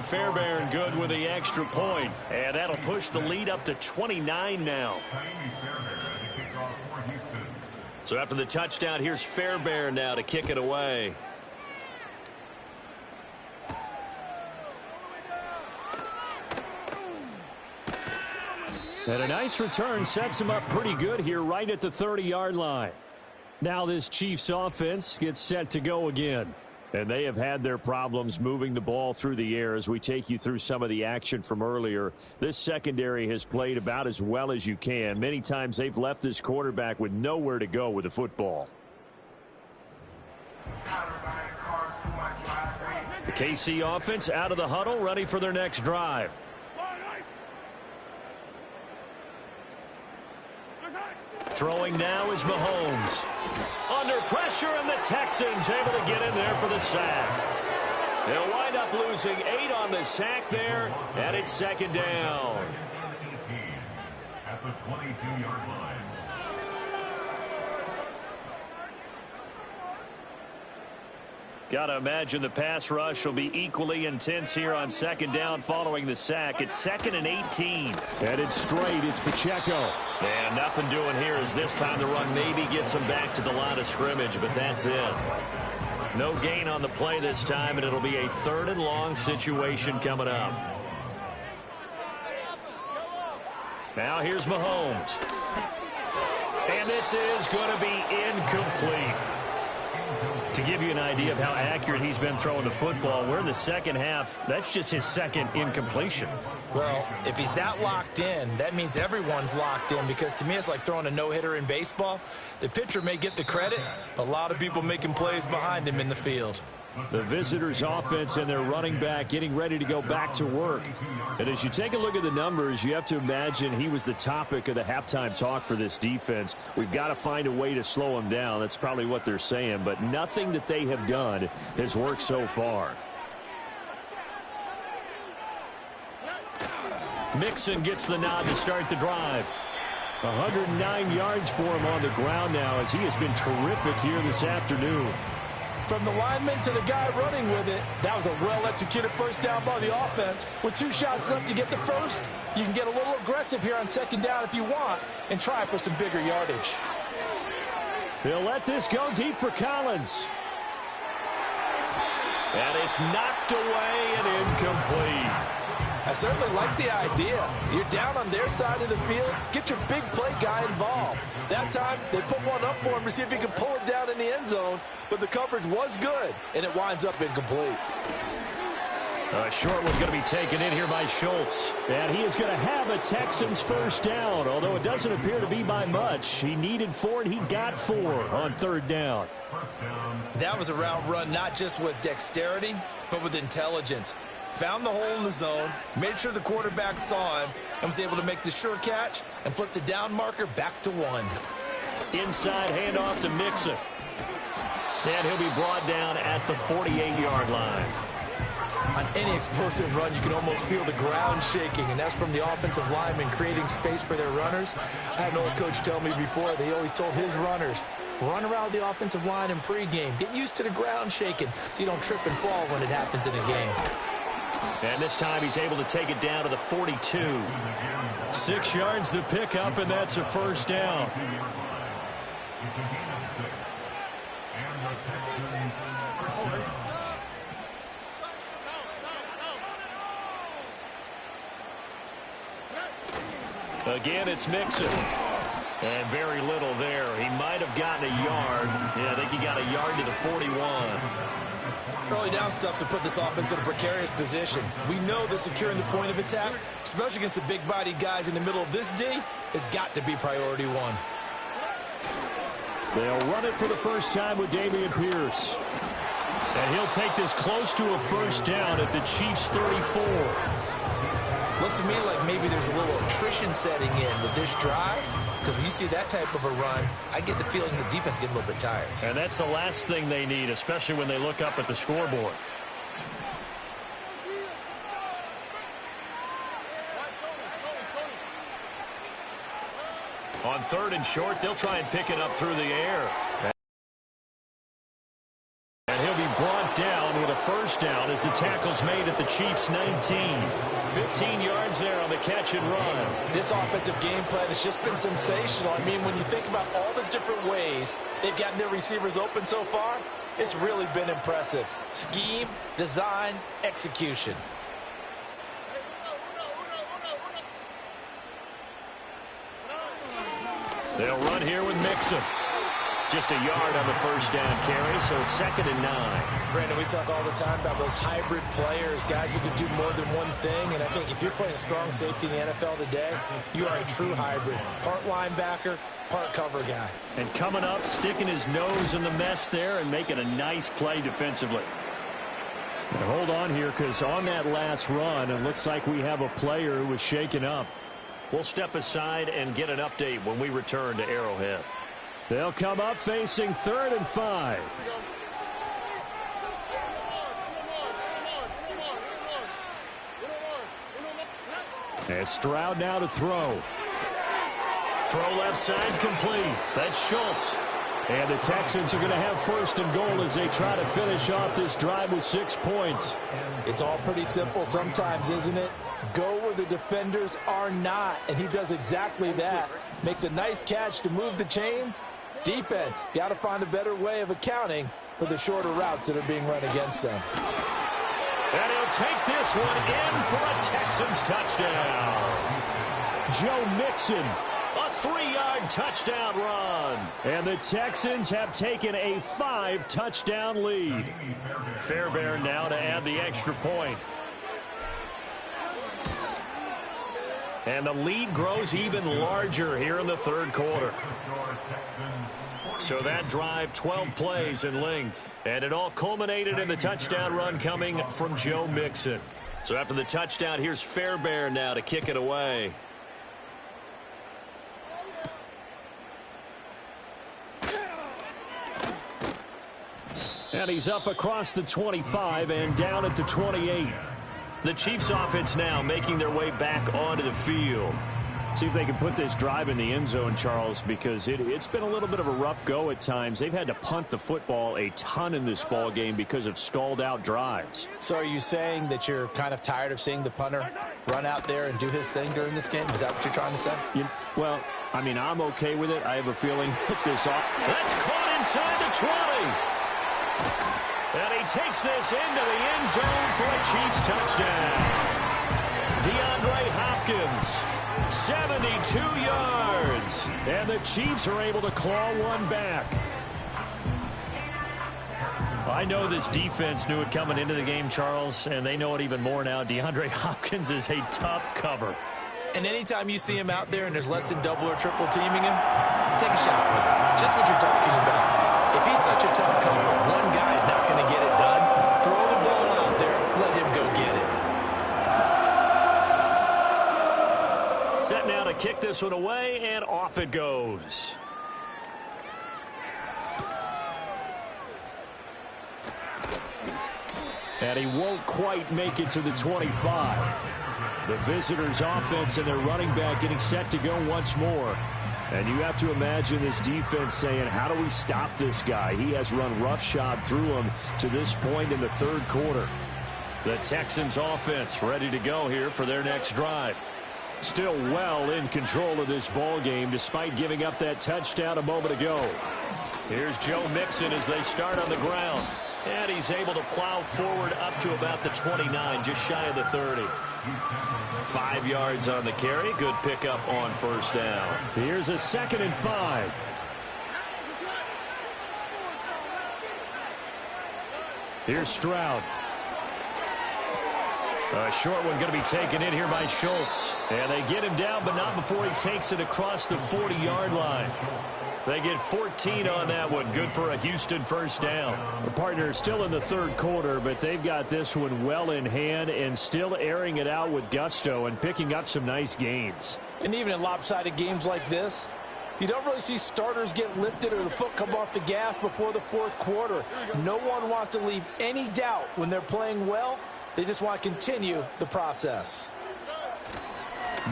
Fairbairn good with the extra point, and that'll push the lead up to 29 now. Fairbairn to kick off for Houston. So after the touchdown, here's Fairbairn now to kick it away. And a nice return sets him up pretty good here right at the 30-yard line. Now this Chiefs offense gets set to go again. And they have had their problems moving the ball through the air as we take you through some of the action from earlier. This secondary has played about as well as you can. Many times they've left this quarterback with nowhere to go with the football. KC offense out of the huddle, ready for their next drive. Throwing now is Mahomes. Under pressure, and the Texans able to get in there for the sack. They'll wind up losing 8 on the sack there, and it's second down. At the 22-yard line. Got to imagine the pass rush will be equally intense here on second down following the sack. It's 2nd and 18. Headed straight, it's Pacheco. And nothing doing here as this time the run maybe gets him back to the line of scrimmage, but that's it. No gain on the play this time, and it'll be a 3rd and long situation coming up. Now here's Mahomes. And this is going to be incomplete. To give you an idea of how accurate he's been throwing the football, we're in the second half. That's just his 2nd incompletion. Well, if he's that locked in, that means everyone's locked in, because to me it's like throwing a no-hitter in baseball. The pitcher may get the credit, a lot of people making plays behind him in the field. The visitors' offense and their running back getting ready to go back to work. And as you take a look at the numbers, you have to imagine he was the topic of the halftime talk for this defense. We've got to find a way to slow him down. That's probably what they're saying. But nothing that they have done has worked so far. Mixon gets the nod to start the drive. 109 yards for him on the ground now as he has been terrific here this afternoon. From the lineman to the guy running with it, that was a well-executed first down by the offense. With 2 shots left to get the first, you can get a little aggressive here on second down if you want and try for some bigger yardage. They'll let this go deep for Collins. And it's knocked away and incomplete. I certainly like the idea. You're down on their side of the field. Get your big play guy involved. That time, they put one up for him to see if he can pull it down in the end zone. But the coverage was good, and it winds up incomplete. A short one's going to be taken in here by Schultz. And he is going to have a Texans first down, although it doesn't appear to be by much. He needed 4, and he got 4 on 3rd down. That was a route run not just with dexterity, but with intelligence. Found the hole in the zone, made sure the quarterback saw him, and was able to make the sure catch and flip the down marker back to 1. Inside handoff to Mixon. And he'll be brought down at the 48-yard line. On any explosive run, you can almost feel the ground shaking, and that's from the offensive linemen creating space for their runners. I had an old coach tell me before, they always told his runners, run around the offensive line in pregame. Get used to the ground shaking so you don't trip and fall when it happens in a game. And this time he's able to take it down to the 42. 6 yards the pickup, and that's a first down. Again, it's Mixon. And very little there. He might have gotten a yard. Yeah, I think he got a yard to the 41. Early down stuff to put this offense in a precarious position. We know that securing the point of attack, especially against the big-bodied guys in the middle of this D, has got to be priority 1. They'll run it for the first time with Dameon Pierce. And he'll take this close to a first down at the Chiefs' 34. Looks to me like maybe there's a little attrition setting in with this drive. Because when you see that type of a run, I get the feeling the defense getting a little bit tired. And that's the last thing they need, especially when they look up at the scoreboard. On 3rd and short, they'll try and pick it up through the air. And he'll be brought down down with a first down as the tackle's made at the Chiefs' 19. 15 yards there on the catch and run. This offensive game plan has just been sensational. I mean, when you think about all the different ways they've gotten their receivers open so far, it's really been impressive. Scheme, design, execution. They'll run here with Mixon. Just a yard on the first down carry, so it's 2nd and 9. Brandon, we talk all the time about those hybrid players, guys who can do more than one thing, and I think if you're playing strong safety in the NFL today, you are a true hybrid. Part linebacker, part cover guy. And coming up, sticking his nose in the mess there and making a nice play defensively. And hold on here, because on that last run, it looks like we have a player who was shaken up. We'll step aside and get an update when we return to Arrowhead. They'll come up facing 3rd and 5. And Stroud now to throw. Throw left side complete. That's Schultz. And the Texans are going to have 1st and goal as they try to finish off this drive with 6 points. It's all pretty simple sometimes, isn't it? Go where the defenders are not, and he does exactly that. Makes a nice catch to move the chains. Defense, got to find a better way of accounting for the shorter routes that are being run against them. And he'll take this one in for a Texans touchdown. Joe Mixon, a 3-yard touchdown run. And the Texans have taken a 5-touchdown lead. Fairbairn now to add the extra point. And the lead grows even larger here in the 3rd quarter. So that drive, 12 plays in length. And it all culminated in the touchdown run coming from Joe Mixon. So after the touchdown, here's Fairbairn now to kick it away. And he's up across the 25 and down at the 28. The Chiefs offense now making their way back onto the field. See if they can put this drive in the end zone, Charles, because it's been a little bit of a rough go at times. They've had to punt the football a ton in this ball game because of stalled out drives. So are you saying that you're kind of tired of seeing the punter run out there and do his thing during this game? Is that what you're trying to say? Well, I mean, I'm okay with it. I have a feeling that this off. That's caught inside the 20. And he takes this into the end zone for a Chiefs touchdown. DeAndre Hopkins, 72 yards. And the Chiefs are able to claw one back. I know this defense knew it coming into the game, Charles, and they know it even more now. DeAndre Hopkins is a tough cover. And anytime you see him out there and there's less than double or triple teaming him, take a shot with him. Just what you're talking about. If he's such a tough cover, one guy's not going to get it done. Throw the ball out there. Let him go get it. Set now to kick this one away, and off it goes. And he won't quite make it to the 25. The visitors' offense and their running back getting set to go once more. And you have to imagine this defense saying, how do we stop this guy? He has run roughshod through him to this point in the 3rd quarter. The Texans' offense ready to go here for their next drive. Still well in control of this ball game despite giving up that touchdown a moment ago. Here's Joe Mixon as they start on the ground. And he's able to plow forward up to about the 29, just shy of the 30. 5 yards on the carry. Good pickup on first down. Here's a 2nd and 5. Here's Stroud. A short one going to be taken in here by Schultz. And they get him down, but not before he takes it across the 40-yard line. They get 14 on that one. Good for a Houston first down. The partner is still in the 3rd quarter, but they've got this one well in hand and still airing it out with gusto and picking up some nice gains. And even in lopsided games like this, you don't really see starters get lifted or the foot come off the gas before the 4th quarter. No one wants to leave any doubt when they're playing well. They just want to continue the process.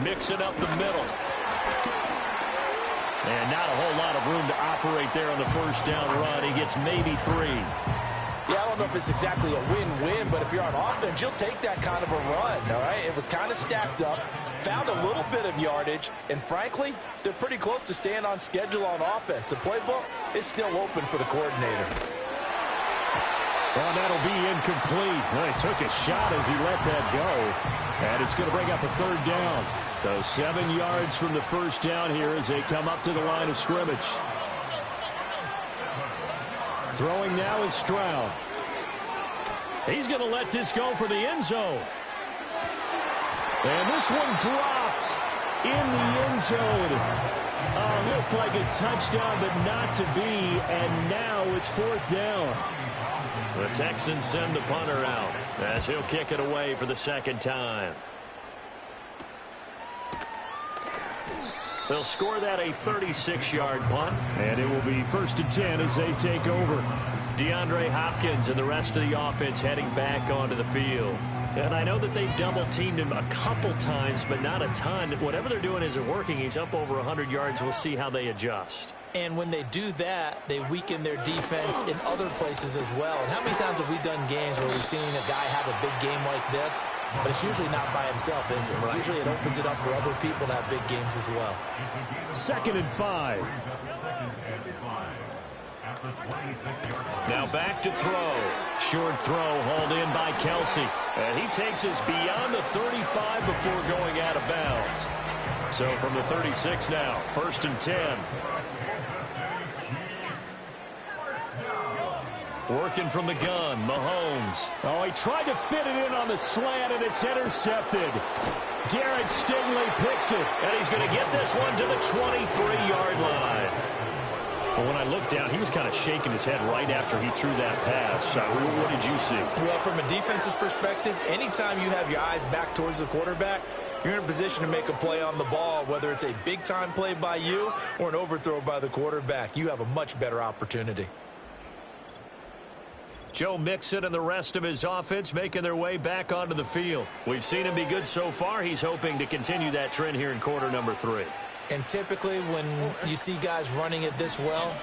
Mixing up the middle. And not a whole lot of room to operate there on the first down run. He gets maybe 3. Yeah, I don't know if it's exactly a win-win, but if you're on offense, you'll take that kind of a run, all right? It was kind of stacked up, found a little bit of yardage, and frankly, they're pretty close to staying on schedule on offense. The playbook is still open for the coordinator. Well, that'll be incomplete. Well, he took a shot as he let that go, and it's going to bring up a third down. So 7 yards from the first down here as they come up to the line of scrimmage. Throwing now is Stroud. He's going to let this go for the end zone. And this one dropped in the end zone. Looked like a touchdown, but not to be. And now it's fourth down. The Texans send the punter out as he'll kick it away for the second time. They'll score that a 36-yard punt, and it will be 1st and 10 as they take over. DeAndre Hopkins and the rest of the offense heading back onto the field. And I know that they've double-teamed him a couple times, but not a ton. Whatever they're doing isn't working. He's up over 100 yards. We'll see how they adjust. And when they do that, they weaken their defense in other places as well. And how many times have we done games where we've seen a guy have a big game like this, but it's usually not by himself, is it? Right. Usually it opens it up for other people to have big games as well. 2nd and 5. Now back to throw. Short throw hauled in by Kelsey. And he takes us beyond the 35 before going out of bounds. So from the 36 now, 1st and 10. Working from the gun, Mahomes. Oh, he tried to fit it in on the slant, and it's intercepted. Derek Stingley picks it. And he's going to get this one to the 23-yard line. Well, when I looked down, he was kind of shaking his head right after he threw that pass. What did you see? Well, from a defense's perspective, anytime you have your eyes back towards the quarterback, you're in a position to make a play on the ball, whether it's a big-time play by you or an overthrow by the quarterback. You have a much better opportunity. Joe Mixon and the rest of his offense making their way back onto the field. We've seen him be good so far. He's hoping to continue that trend here in quarter number 3. And typically when you see guys running it this well,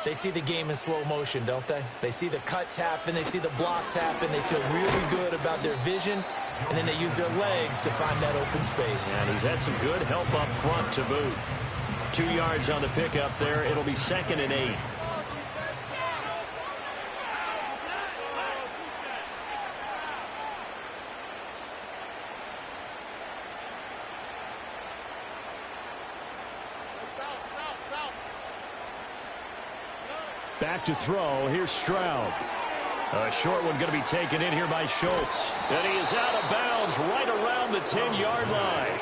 they see the game in slow motion, don't they? They see the cuts happen. They see the blocks happen. They feel really good about their vision. And then they use their legs to find that open space. And he's had some good help up front to boot. 2 yards on the pickup there. It'll be 2nd and 8. Back to throw. Here's Stroud. A short one going to be taken in here by Schultz. And he is out of bounds right around the 10-yard line.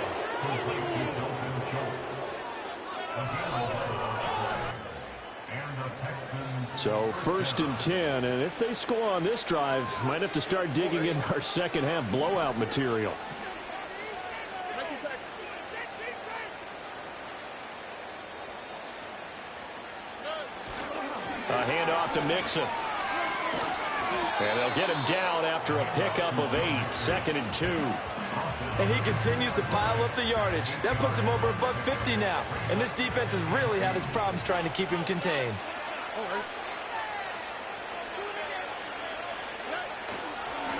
So 1st and 10. And if they score on this drive, might have to start digging in our second half blowout material. A handoff to Mixon. And they'll get him down after a pickup of 8. 2nd and 2. And he continues to pile up the yardage. That puts him over above 50 now. And this defense has really had its problems trying to keep him contained.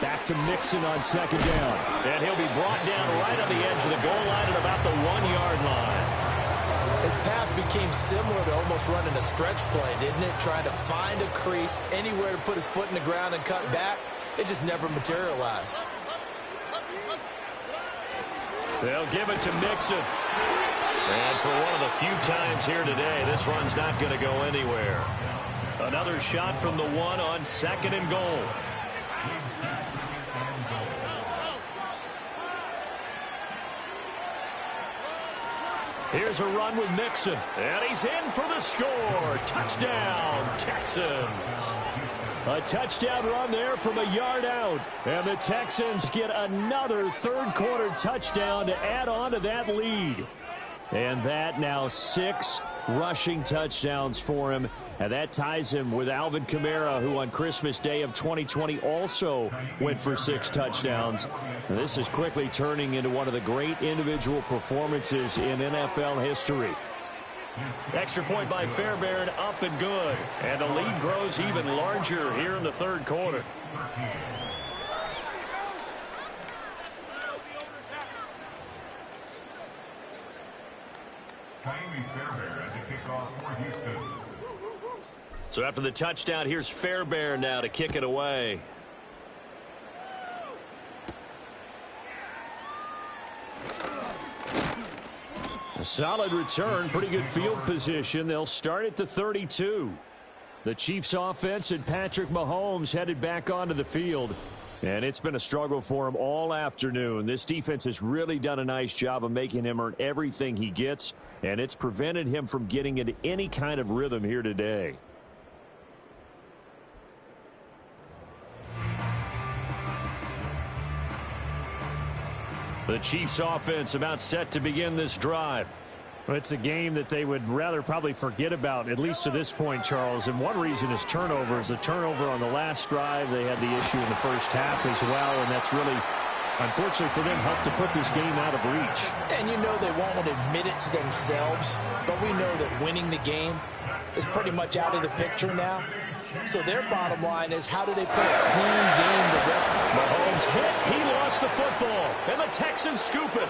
Back to Mixon on 2nd down. And he'll be brought down right on the edge of the goal line at about the 1-yard line. His path became similar to almost running a stretch play, didn't it? Trying to find a crease, anywhere to put his foot in the ground and cut back. It just never materialized. They'll give it to Mixon. And for one of the few times here today, this run's not going to go anywhere. Another shot from the 1 on 2nd and goal. Here's a run with Mixon, and he's in for the score. Touchdown, Texans. A touchdown run there from a yard out. And the Texans get another third-quarter touchdown to add on to that lead. And that now 6 rushing touchdowns for him. And that ties him with Alvin Kamara, who on Christmas Day of 2020 also went for 6 touchdowns. And this is quickly turning into one of the great individual performances in NFL history. Extra point by Fairbairn, up and good. And the lead grows even larger here in the third quarter. So after the touchdown, here's Fairbairn now to kick it away. A solid return, pretty good field position. They'll start at the 32. The Chiefs offense and Patrick Mahomes headed back onto the field. And it's been a struggle for him all afternoon. This defense has really done a nice job of making him earn everything he gets. And it's prevented him from getting into any kind of rhythm here today. The Chiefs offense about set to begin this drive. Well, it's a game that they would rather probably forget about, at least to this point, Charles. And one reason is turnovers. A turnover on the last drive. They had the issue in the first half as well, and that's really, unfortunately for them, helped to put this game out of reach. And you know they won't admit it to themselves, but we know that winning the game is pretty much out of the picture now. So their bottom line is, how do they play a clean game the rest of the game? Mahomes hit. He lost the football. And the Texans scoop it.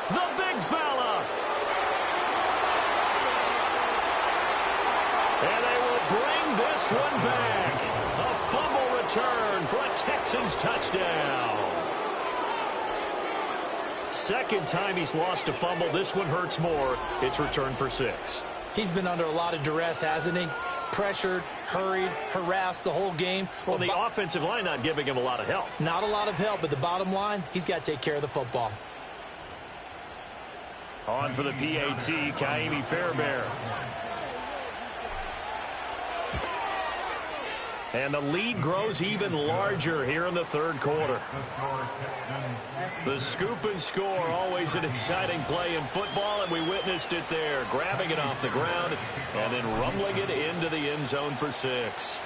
The big fella. And they will bring this one back. A fumble return for a Texans touchdown. Second time he's lost a fumble. This one hurts more. It's returned for 6. He's been under a lot of duress, hasn't he? Pressured, hurried, harassed the whole game. Well, the offensive line not giving him a lot of help. Not a lot of help, but the bottom line, he's got to take care of the football. On for the PAT, Kaimi Fairbairn. And the lead grows even larger here in the third quarter. The scoop and score, always an exciting play in football, and we witnessed it there. Grabbing it off the ground and then rumbling it into the end zone for 6.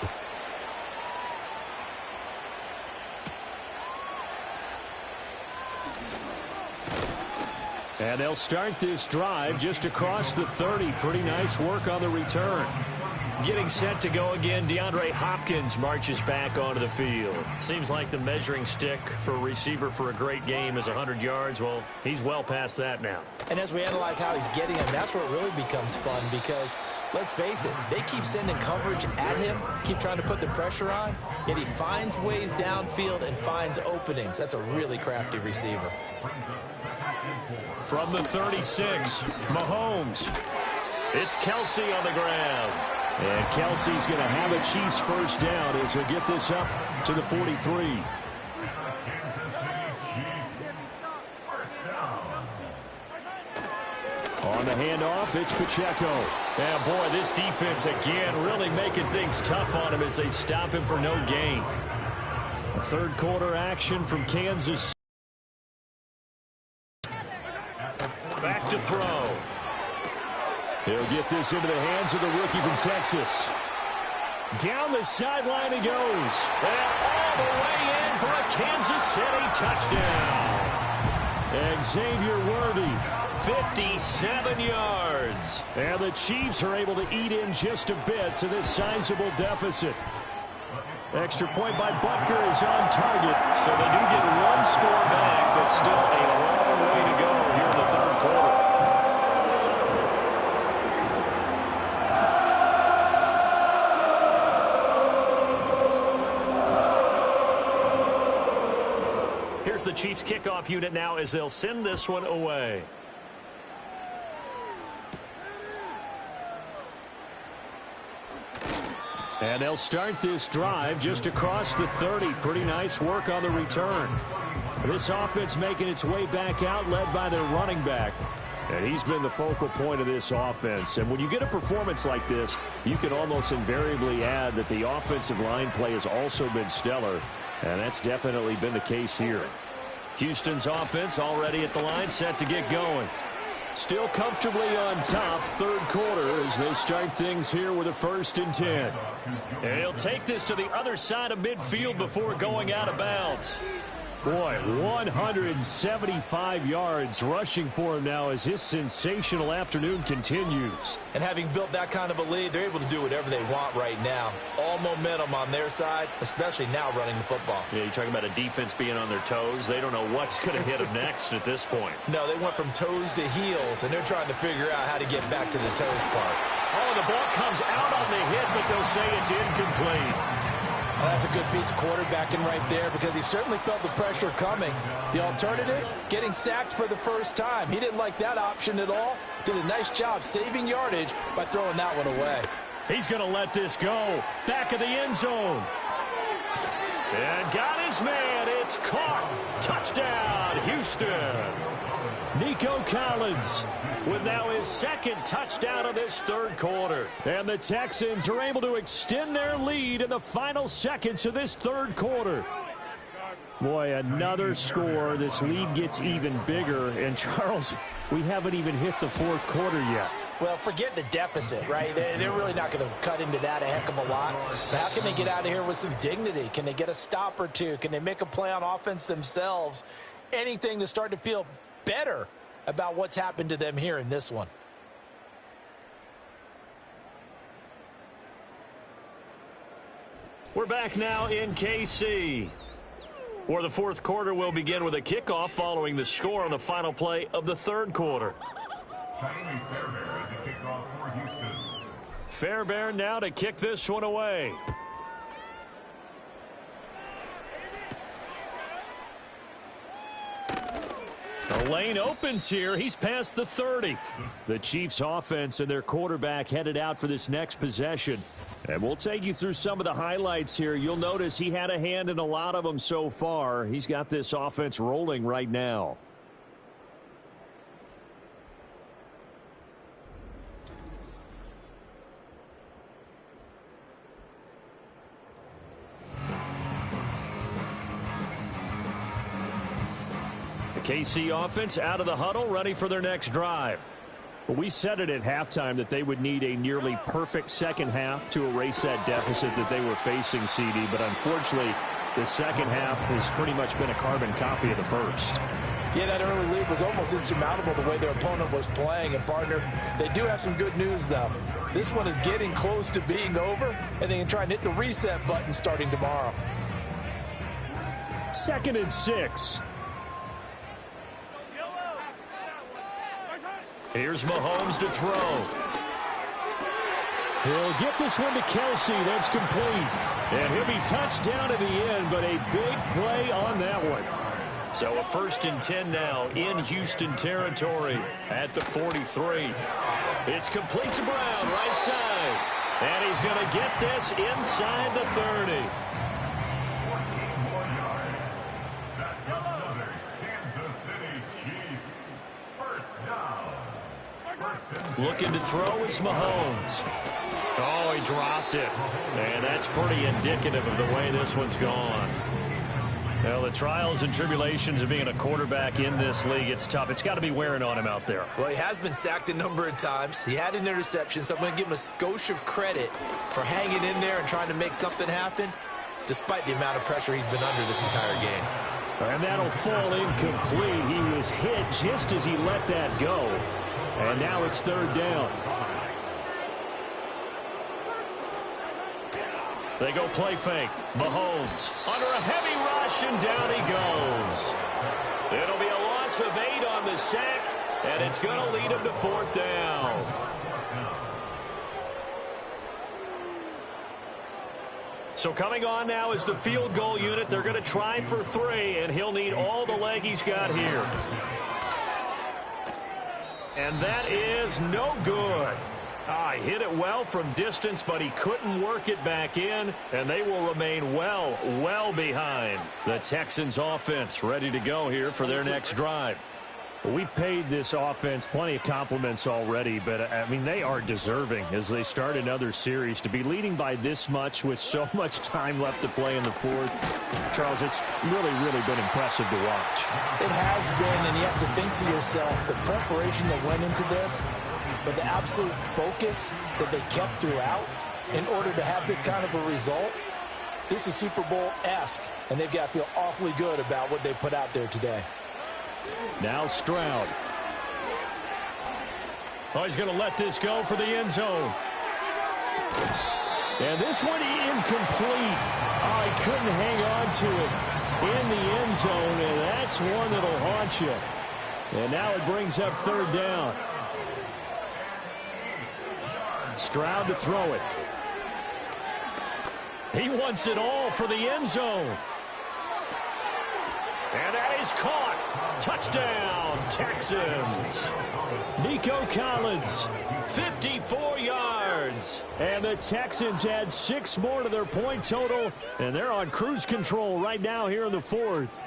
And they'll start this drive just across the 30. Pretty nice work on the return. Getting set to go again, DeAndre Hopkins marches back onto the field. Seems like the measuring stick for a receiver for a great game is 100 yards. Well, he's well past that now. And as we analyze how he's getting them, that's where it really becomes fun because, let's face it, they keep sending coverage at him, keep trying to put the pressure on, yet he finds ways downfield and finds openings. That's a really crafty receiver. From the 36, Mahomes. It's Kelsey on the ground. And Kelsey's going to have a Chiefs first down as he'll get this up to the 43. On the handoff, it's Pacheco. Yeah, boy, this defense again really making things tough on him as they stop him for no gain. A third quarter action from Kansas. Back to throw. He'll get this into the hands of the rookie from Texas. Down the sideline he goes. And all the way in for a Kansas City touchdown. Xavier Worthy. 57 yards. And the Chiefs are able to eat in just a bit to this sizable deficit. Extra point by Butker is on target. So they do get one score back, but still a long way to go here in the third quarter. Here's the Chiefs kickoff unit now as they'll send this one away. And they'll start this drive just across the 30. Pretty nice work on the return. This offense making its way back out, led by their running back. And he's been the focal point of this offense. And when you get a performance like this, you can almost invariably add that the offensive line play has also been stellar. And that's definitely been the case here. Houston's offense already at the line, set to get going. Still comfortably on top, third quarter, as they start things here with a 1st and 10. And he'll take this to the other side of midfield before going out of bounds. Boy, 175 yards rushing for him now as his sensational afternoon continues. And having built that kind of a lead, they're able to do whatever they want right now. All momentum on their side, especially now running the football. Yeah, you're talking about a defense being on their toes. They don't know what's going to hit them next at this point. No, they went from toes to heels, and they're trying to figure out how to get back to the toes part. Oh, the ball comes out on the hit, but they'll say it's incomplete. Well, that's a good piece of quarterbacking right there because he certainly felt the pressure coming. The alternative, getting sacked for the first time. He didn't like that option at all. Did a nice job saving yardage by throwing that one away. He's going to let this go. Back of the end zone. And got his man. It's caught. Touchdown, Houston. Nico Collins with now his second touchdown of this third quarter. And the Texans are able to extend their lead in the final seconds of this third quarter. Boy, another score. This lead gets even bigger. And, Charles, we haven't even hit the fourth quarter yet. Well, forget the deficit, right? They're really not going to cut into that a heck of a lot. But how can they get out of here with some dignity? Can they get a stop or two? Can they make a play on offense themselves? Anything to start to feel better about what's happened to them here in this one. We're back now in KC, where the fourth quarter will begin with a kickoff following the score on the final play of the third quarter. Fairbairn now to kick this one away. The lane opens here. He's past the 30. The Chiefs offense and their quarterback headed out for this next possession. And we'll take you through some of the highlights here. You'll notice he had a hand in a lot of them so far. He's got this offense rolling right now. KC offense out of the huddle, ready for their next drive. But we said it at halftime that they would need a nearly perfect second half to erase that deficit that they were facing, CD. But unfortunately, the second half has pretty much been a carbon copy of the first. Yeah, that early lead was almost insurmountable the way their opponent was playing. And, partner, they do have some good news, though. This one is getting close to being over, and they can try and hit the reset button starting tomorrow. 2nd and 6. Here's Mahomes to throw. He'll get this one to Kelsey. That's complete. And he'll be touched down at the end, but a big play on that one. So a 1st and 10 now in Houston territory at the 43. It's complete to Brown, right side. And he's going to get this inside the 30. That's another Kansas City Chiefs first down. Looking to throw is Mahomes. Oh, he dropped it. And that's pretty indicative of the way this one's gone. Well, the trials and tribulations of being a quarterback in this league, it's tough. It's got to be wearing on him out there. Well, he has been sacked a number of times. He had an interception, so I'm going to give him a skosh of credit for hanging in there and trying to make something happen, despite the amount of pressure he's been under this entire game. And that'll fall incomplete. He was hit just as he let that go. And now it's 3rd down. They go play fake. Mahomes under a heavy rush, and down he goes. It'll be a loss of 8 on the sack, and it's going to lead him to 4th down. So coming on now is the field goal unit. They're going to try for 3, and he'll need all the leg he's got here. And that is no good. He hit it well from distance, but he couldn't work it back in, and they will remain well behind. The Texans offense ready to go here for their next drive. We've paid this offense plenty of compliments already, but, I mean, they are deserving as they start another series. To be leading by this much with so much time left to play in the fourth, Charles, it's really been impressive to watch. It has been, and you have to think to yourself, the preparation that went into this, but the absolute focus that they kept throughout in order to have this kind of a result, This is Super Bowl-esque, and they've got to feel awfully good about what they put out there today. Now Stroud. Oh, he's going to let this go for the end zone. And this one incomplete. Oh, he couldn't hang on to it in the end zone, and that's one that'll haunt you. And now it brings up third down. Stroud to throw it. He wants it all for the end zone. And that is caught. Touchdown, Texans. Nico Collins, 54 yards. And the Texans add 6 more to their point total, and they're on cruise control right now here in the fourth.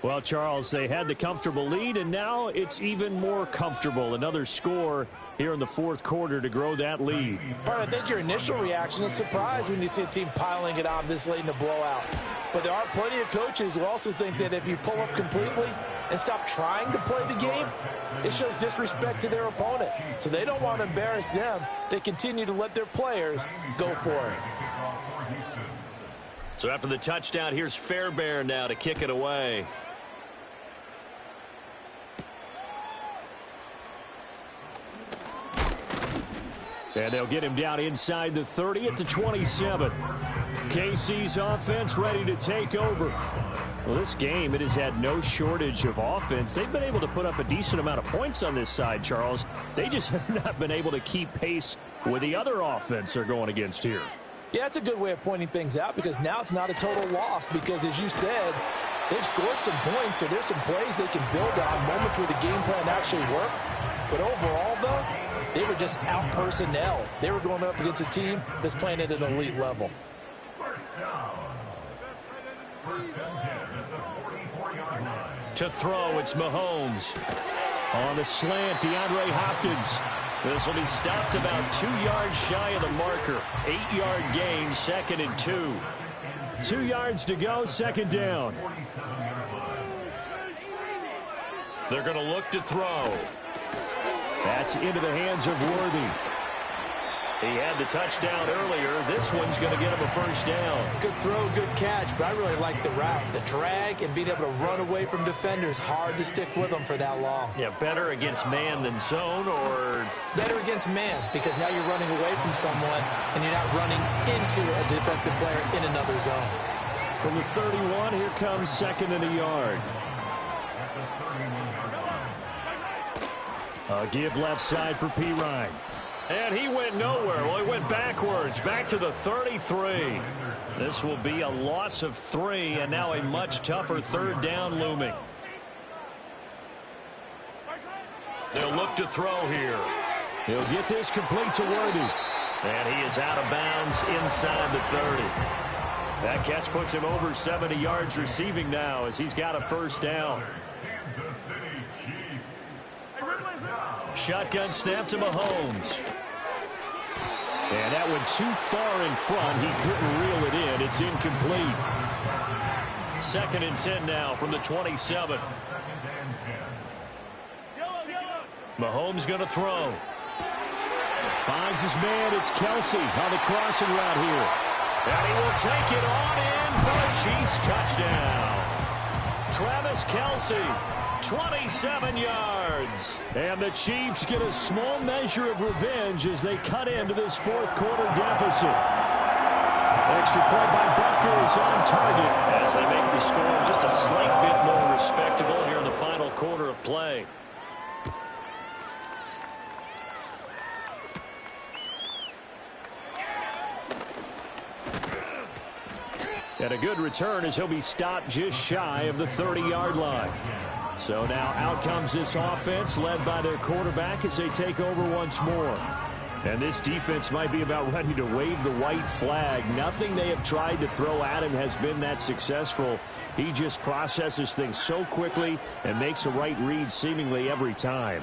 Well, Charles, they had the comfortable lead, and now it's even more comfortable. Another score here in the fourth quarter to grow that lead. I think your initial reaction is surprise when you see a team piling it on this late in the blowout. But there are plenty of coaches who also think that if you pull up completely and stop trying to play the game, it shows disrespect to their opponent. So they don't want to embarrass them. They continue to let their players go for it. So after the touchdown, here's Fairbairn now to kick it away. And they'll get him down inside the 30 at the 27. KC's offense ready to take over. Well, this game, it has had no shortage of offense. They've been able to put up a decent amount of points on this side, Charles. They just have not been able to keep pace with the other offense they're going against here. Yeah, it's a good way of pointing things out because now it's not a total loss because, as you said, they've scored some points, so there's some plays they can build on, moments where the game plan actually worked. But overall, though, they were just out personnel. They were going up against a team that's playing at an elite level. To throw, it's Mahomes. On the slant, DeAndre Hopkins. This will be stopped about 2 yards shy of the marker. 8-yard gain, 2nd and 2. 2 yards to go, second down. They're going to look to throw. That's into the hands of Worthy. He had the touchdown earlier. This one's going to get him a first down. Good throw, good catch, but I really like the route. The drag and being able to run away from defenders. Hard to stick with them for that long. Yeah, better against man than zone, or better against man, because now you're running away from someone and you're not running into a defensive player in another zone. From the 31, here comes 2nd and a yard. A give left side for P. Ryan. And he went nowhere. Well, he went backwards, back to the 33. This will be a loss of 3, and now a much tougher third down looming. They'll look to throw here. He'll get this complete to Worthy. And he is out of bounds inside the 30. That catch puts him over 70 yards receiving now as he's got a first down. Shotgun snap to Mahomes. And that went too far in front. He couldn't reel it in. It's incomplete. 2nd and 10 now from the 27. Mahomes going to throw. Finds his man. It's Kelsey on the crossing route here. And he will take it on in for a Chiefs touchdown. Travis Kelsey, 27 yards. And the Chiefs get a small measure of revenge as they cut into this fourth quarter deficit. Extra point by Bucker is on target as they make the score just a slight bit more respectable here in the final quarter of play. And a good return as he'll be stopped just shy of the 30-yard line. So now out comes this offense led by their quarterback as they take over once more. And this defense might be about ready to wave the white flag. Nothing they have tried to throw at him has been that successful. He just processes things so quickly and makes the right read seemingly every time.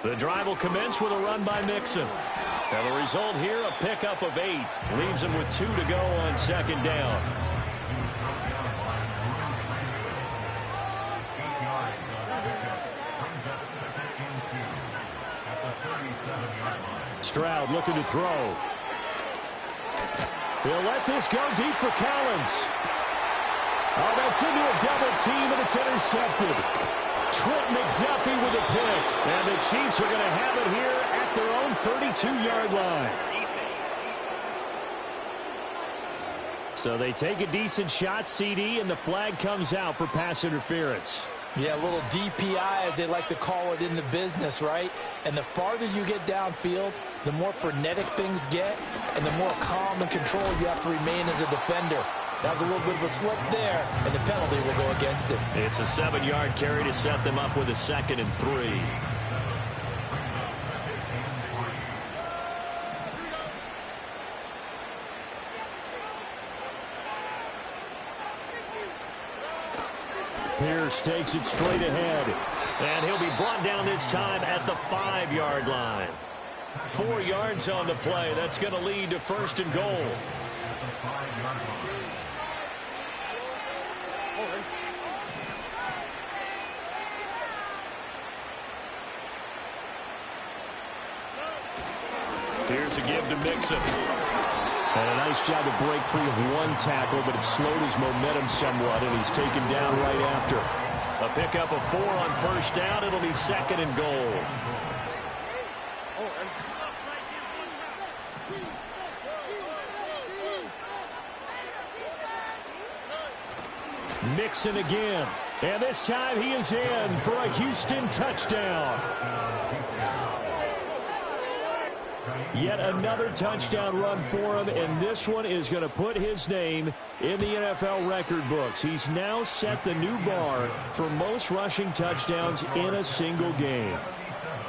The drive will commence with a run by Mixon. And the result here, a pickup of 8. Leaves him with 2 to go on 2nd down. Stroud looking to throw. He'll let this go deep for Collins. Oh, that's into a double team, and it's intercepted. Trent McDuffie with a pick. And the Chiefs are going to have it here at their own 32-yard line. So they take a decent shot, CD, and the flag comes out for pass interference. Yeah, a little DPI, as they like to call it in the business, right? And the farther you get downfield, the more frenetic things get, and the more calm and control you have to remain as a defender. That was a little bit of a slip there, and the penalty will go against it. It's a 7-yard carry to set them up with a 2nd and 3. Pierce takes it straight ahead. And he'll be brought down this time at the 5-yard line. 4 yards on the play. That's going to lead to 1st and goal. Here's a give to Mixon. And a nice job to break free of one tackle, but it slowed his momentum somewhat, and he's taken down right after. A pickup of 4 on 1st down. It'll be 2nd and goal. Mixon again. And this time he is in for a Houston touchdown. Yet another touchdown run for him, and this one is going to put his name in the NFL record books. He's now set the new bar for most rushing touchdowns in a single game.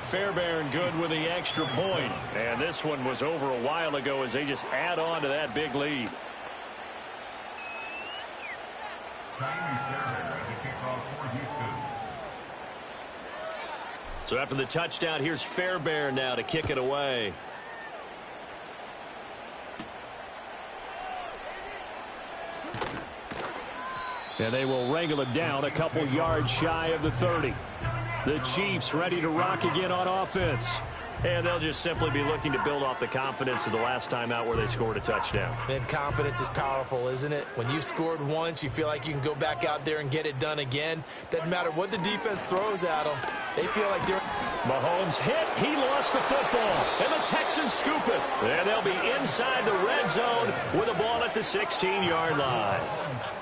Fairbairn good with the extra point, and this one was over a while ago as they just add on to that big lead. So after the touchdown, here's Fairbairn now to kick it away. And they will wrangle it down a couple yards shy of the 30. The Chiefs ready to rock again on offense. And they'll just simply be looking to build off the confidence of the last time out where they scored a touchdown. And confidence is powerful, isn't it? When you've scored once, you feel like you can go back out there and get it done again. Doesn't matter what the defense throws at them. They feel like they're... Mahomes hit. He lost the football. And the Texans scoop it. And they'll be inside the red zone with a ball at the 16-yard line.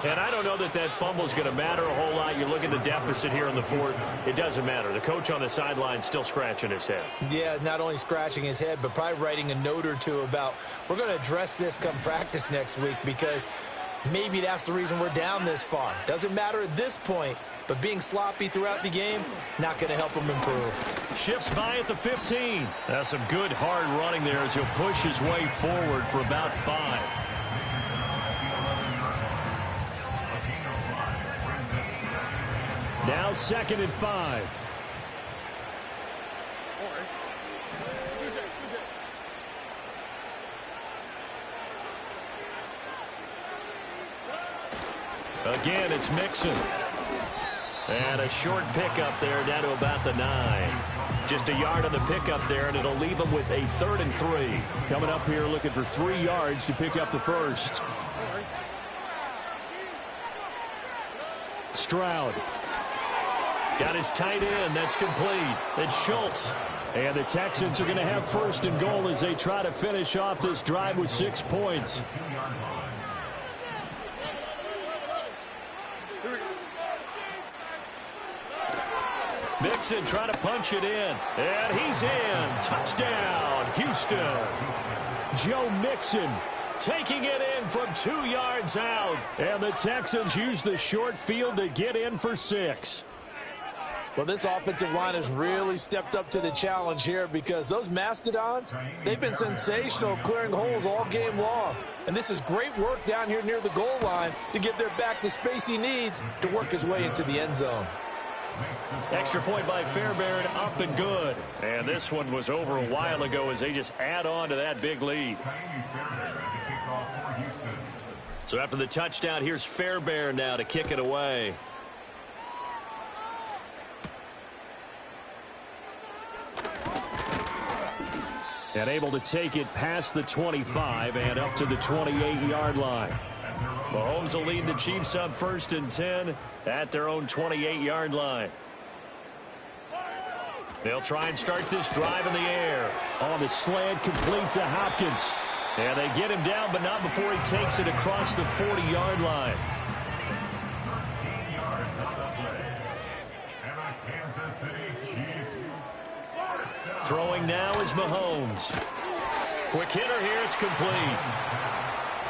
And I don't know that that fumble is going to matter a whole lot. You look at the deficit here in the 4th. It doesn't matter. The coach on the sideline still scratching his head. Yeah, not only scratching his head, but probably writing a note or two about, we're going to address this come practice next week, because maybe that's the reason we're down this far. Doesn't matter at this point, but being sloppy throughout the game, not going to help him improve. Shifts by at the 15. That's some good hard running there as he'll push his way forward for about 5. Now 2nd and 5. Again, it's Mixon. And a short pickup there down to about the 9. Just a yard on the pickup there, and it'll leave them with a 3rd and 3. Coming up here looking for 3 yards to pick up the 1st. Stroud. Got his tight end. That's complete. It's Schultz. And the Texans are going to have 1st and goal as they try to finish off this drive with 6 points. Mixon trying to punch it in. And he's in. Touchdown, Houston. Joe Mixon taking it in from 2 yards out. And the Texans use the short field to get in for 6. Well, this offensive line has really stepped up to the challenge here, because those Mastodons, they've been sensational clearing holes all game long. And this is great work down here near the goal line to give their back the space he needs to work his way into the end zone. Extra point by Fairbairn, up and good. And this one was over a while ago as they just add on to that big lead. So after the touchdown, here's Fairbairn now to kick it away. And able to take it past the 25 and up to the 28-yard line. Mahomes will lead the Chiefs on 1st and 10 at their own 28-yard line. They'll try and start this drive in the air. On the slant, complete to Hopkins. And they get him down, but not before he takes it across the 40-yard line. Throwing now is Mahomes. Quick hitter here, it's complete.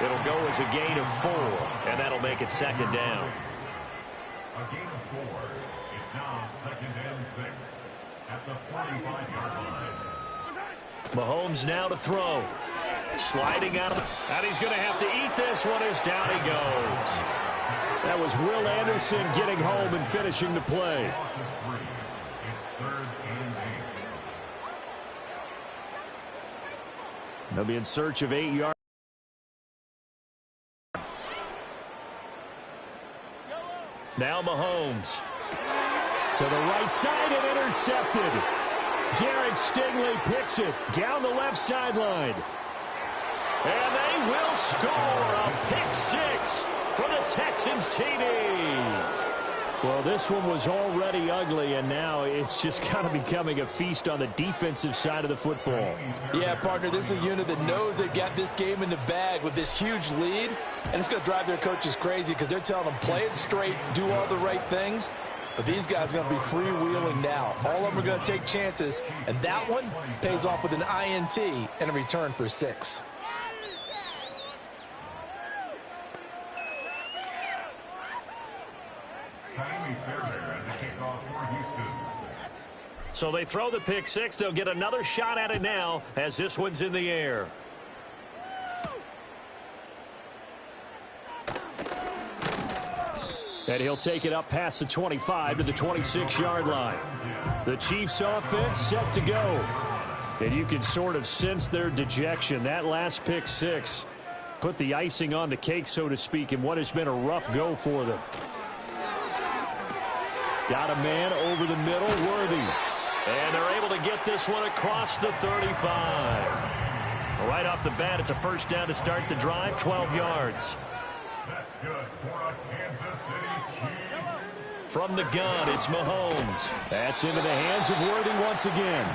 It'll go as a gain of 4, and that'll make it 2nd down. A gain of 4. It's now 2nd and 6 at the 45-yard line. Mahomes now to throw. Sliding out, and he's going to have to eat this one as down he goes. That was Will Anderson getting home and finishing the play. It's 3rd and 8. They'll be in search of 8 yards. Now Mahomes. To the right side and intercepted. Derek Stingley picks it down the left sideline. And they will score a pick 6 for the Texans TD. Well, this one was already ugly, and now it's just kind of becoming a feast on the defensive side of the football. Yeah, partner, this is a unit that knows they've got this game in the bag with this huge lead, and it's going to drive their coaches crazy because they're telling them play it straight, do all the right things. But these guys are going to be freewheeling now. All of them are going to take chances, and that one pays off with an INT and a return for 6. So they throw the pick 6. They'll get another shot at it now as this one's in the air. And he'll take it up past the 25 to the 26-yard line. The Chiefs offense set to go. And you can sort of sense their dejection. That last pick 6 put the icing on the cake, so to speak, in what has been a rough go for them. Got a man over the middle, Worthy. And they're able to get this one across the 35. Right off the bat, it's a first down to start the drive, 12 yards. That's good for a Kansas City Chiefs. From the gun, it's Mahomes. That's into the hands of Worthy once again.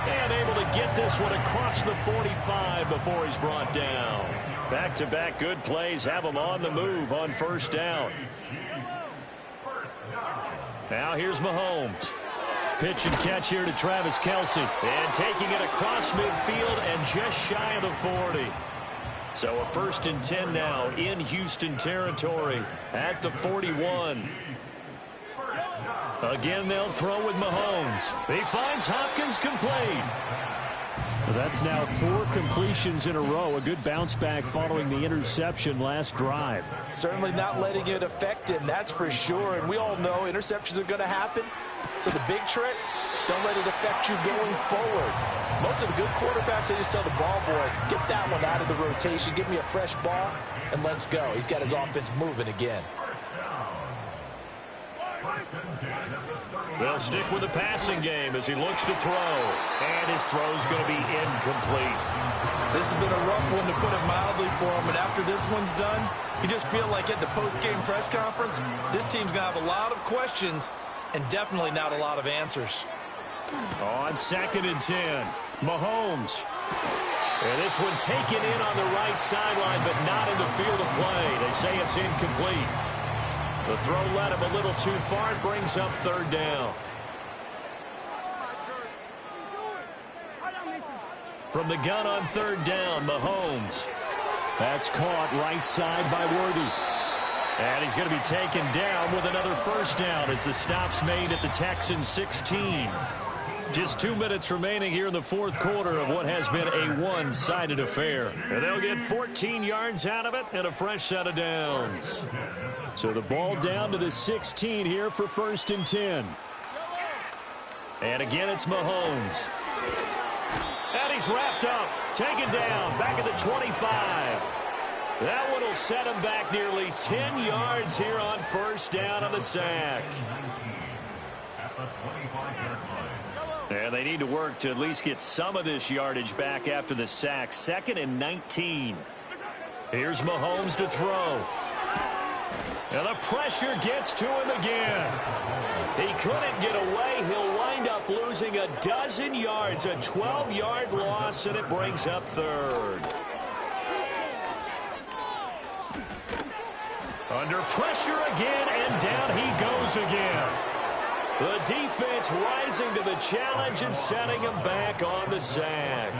And able to get this one across the 45 before he's brought down. Back-to-back good plays have him on the move on first down. Now here's Mahomes. Pitch and catch here to Travis Kelce. And taking it across midfield and just shy of the 40. So a 1st and 10 now in Houston territory at the 41. Again, they'll throw with Mahomes. He finds Hopkins complete. Well, that's now 4 completions in a row. A good bounce back following the interception last drive. Certainly not letting it affect him, that's for sure. And we all know interceptions are going to happen. So the big trick, don't let it affect you going forward. Most of the good quarterbacks, they just tell the ball boy, get that one out of the rotation, give me a fresh ball, and let's go. He's got his offense moving again. They'll stick with the passing game as he looks to throw. And his throw's going to be incomplete. This has been a rough one, to put it mildly, for him. And after this one's done, you just feel like at the post-game press conference, this team's going to have a lot of questions and definitely not a lot of answers. On 2nd and 10, Mahomes. And this one taken in on the right sideline, but not in the field of play. They say it's incomplete. The throw led him a little too far. It brings up 3rd down. From the gun on 3rd down, Mahomes. That's caught right side by Worthy. And he's going to be taken down with another first down as the stop's made at the Texans 16. Just 2 minutes remaining here in the 4th quarter of what has been a one-sided affair. And they'll get 14 yards out of it and a fresh set of downs. So the ball down to the 16 here for 1st and 10. And again, it's Mahomes. And he's wrapped up, taken down, back at the 25. That one will set him back nearly 10 yards here on first down on the sack. At the 25-yard line. And they need to work to at least get some of this yardage back after the sack. 2nd and 19. Here's Mahomes to throw. And the pressure gets to him again. He couldn't get away. He'll wind up losing a dozen yards, a 12-yard loss, and it brings up 3rd. Under pressure again, and down he goes again. The defense rising to the challenge and setting him back on the sack.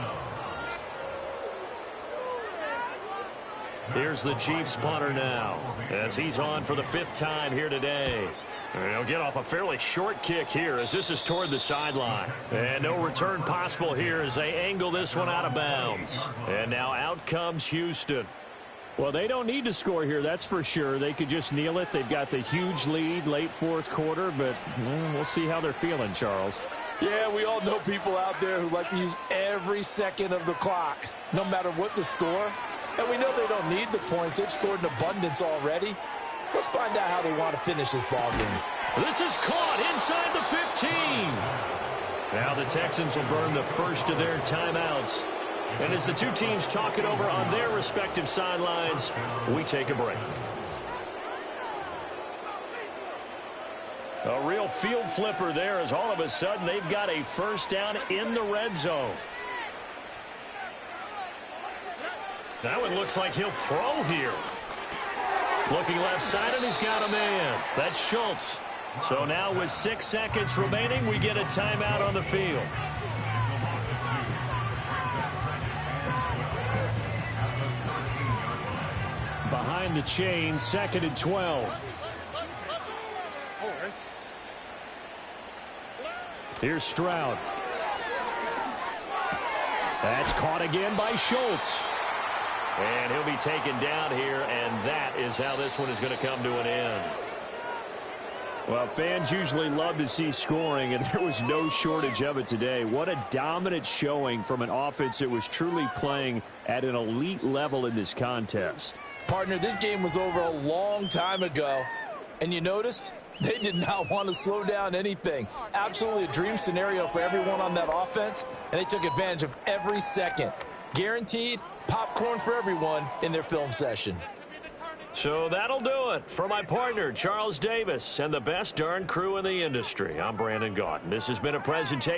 Here's the Chiefs punter now, as he's on for the 5th time here today. And he'll get off a fairly short kick here as this is toward the sideline. And no return possible here as they angle this one out of bounds. And now out comes Houston. Well, they don't need to score here, that's for sure. They could just kneel it. They've got the huge lead late 4th quarter, but we'll see how they're feeling, Charles. Yeah, we all know people out there who like to use every second of the clock, no matter what the score. And we know they don't need the points. They've scored in abundance already. Let's find out how they want to finish this ball game. This is caught inside the 15. Now the Texans will burn the first of their timeouts. And as the two teams talk it over on their respective sidelines, we take a break. A real field flipper there as all of a sudden they've got a first down in the red zone. That one looks like he'll throw here. Looking left side, and he's got a man. That's Schultz. So now with 6 seconds remaining, we get a timeout on the field. Behind the chain, 2nd and 12. Here's Stroud. That's caught again by Schultz. And he'll be taken down here, and that is how this one is going to come to an end. Well, fans usually love to see scoring, and there was no shortage of it today. What a dominant showing from an offense that was truly playing at an elite level in this contest. Partner, this game was over a long time ago, and you noticed they did not want to slow down anything. Absolutely a dream scenario for everyone on that offense, and they took advantage of every second. Guaranteed popcorn for everyone in their film session. So that'll do it for my partner, Charles Davis, and the best darn crew in the industry. I'm Brandon Gaudin. This has been a presentation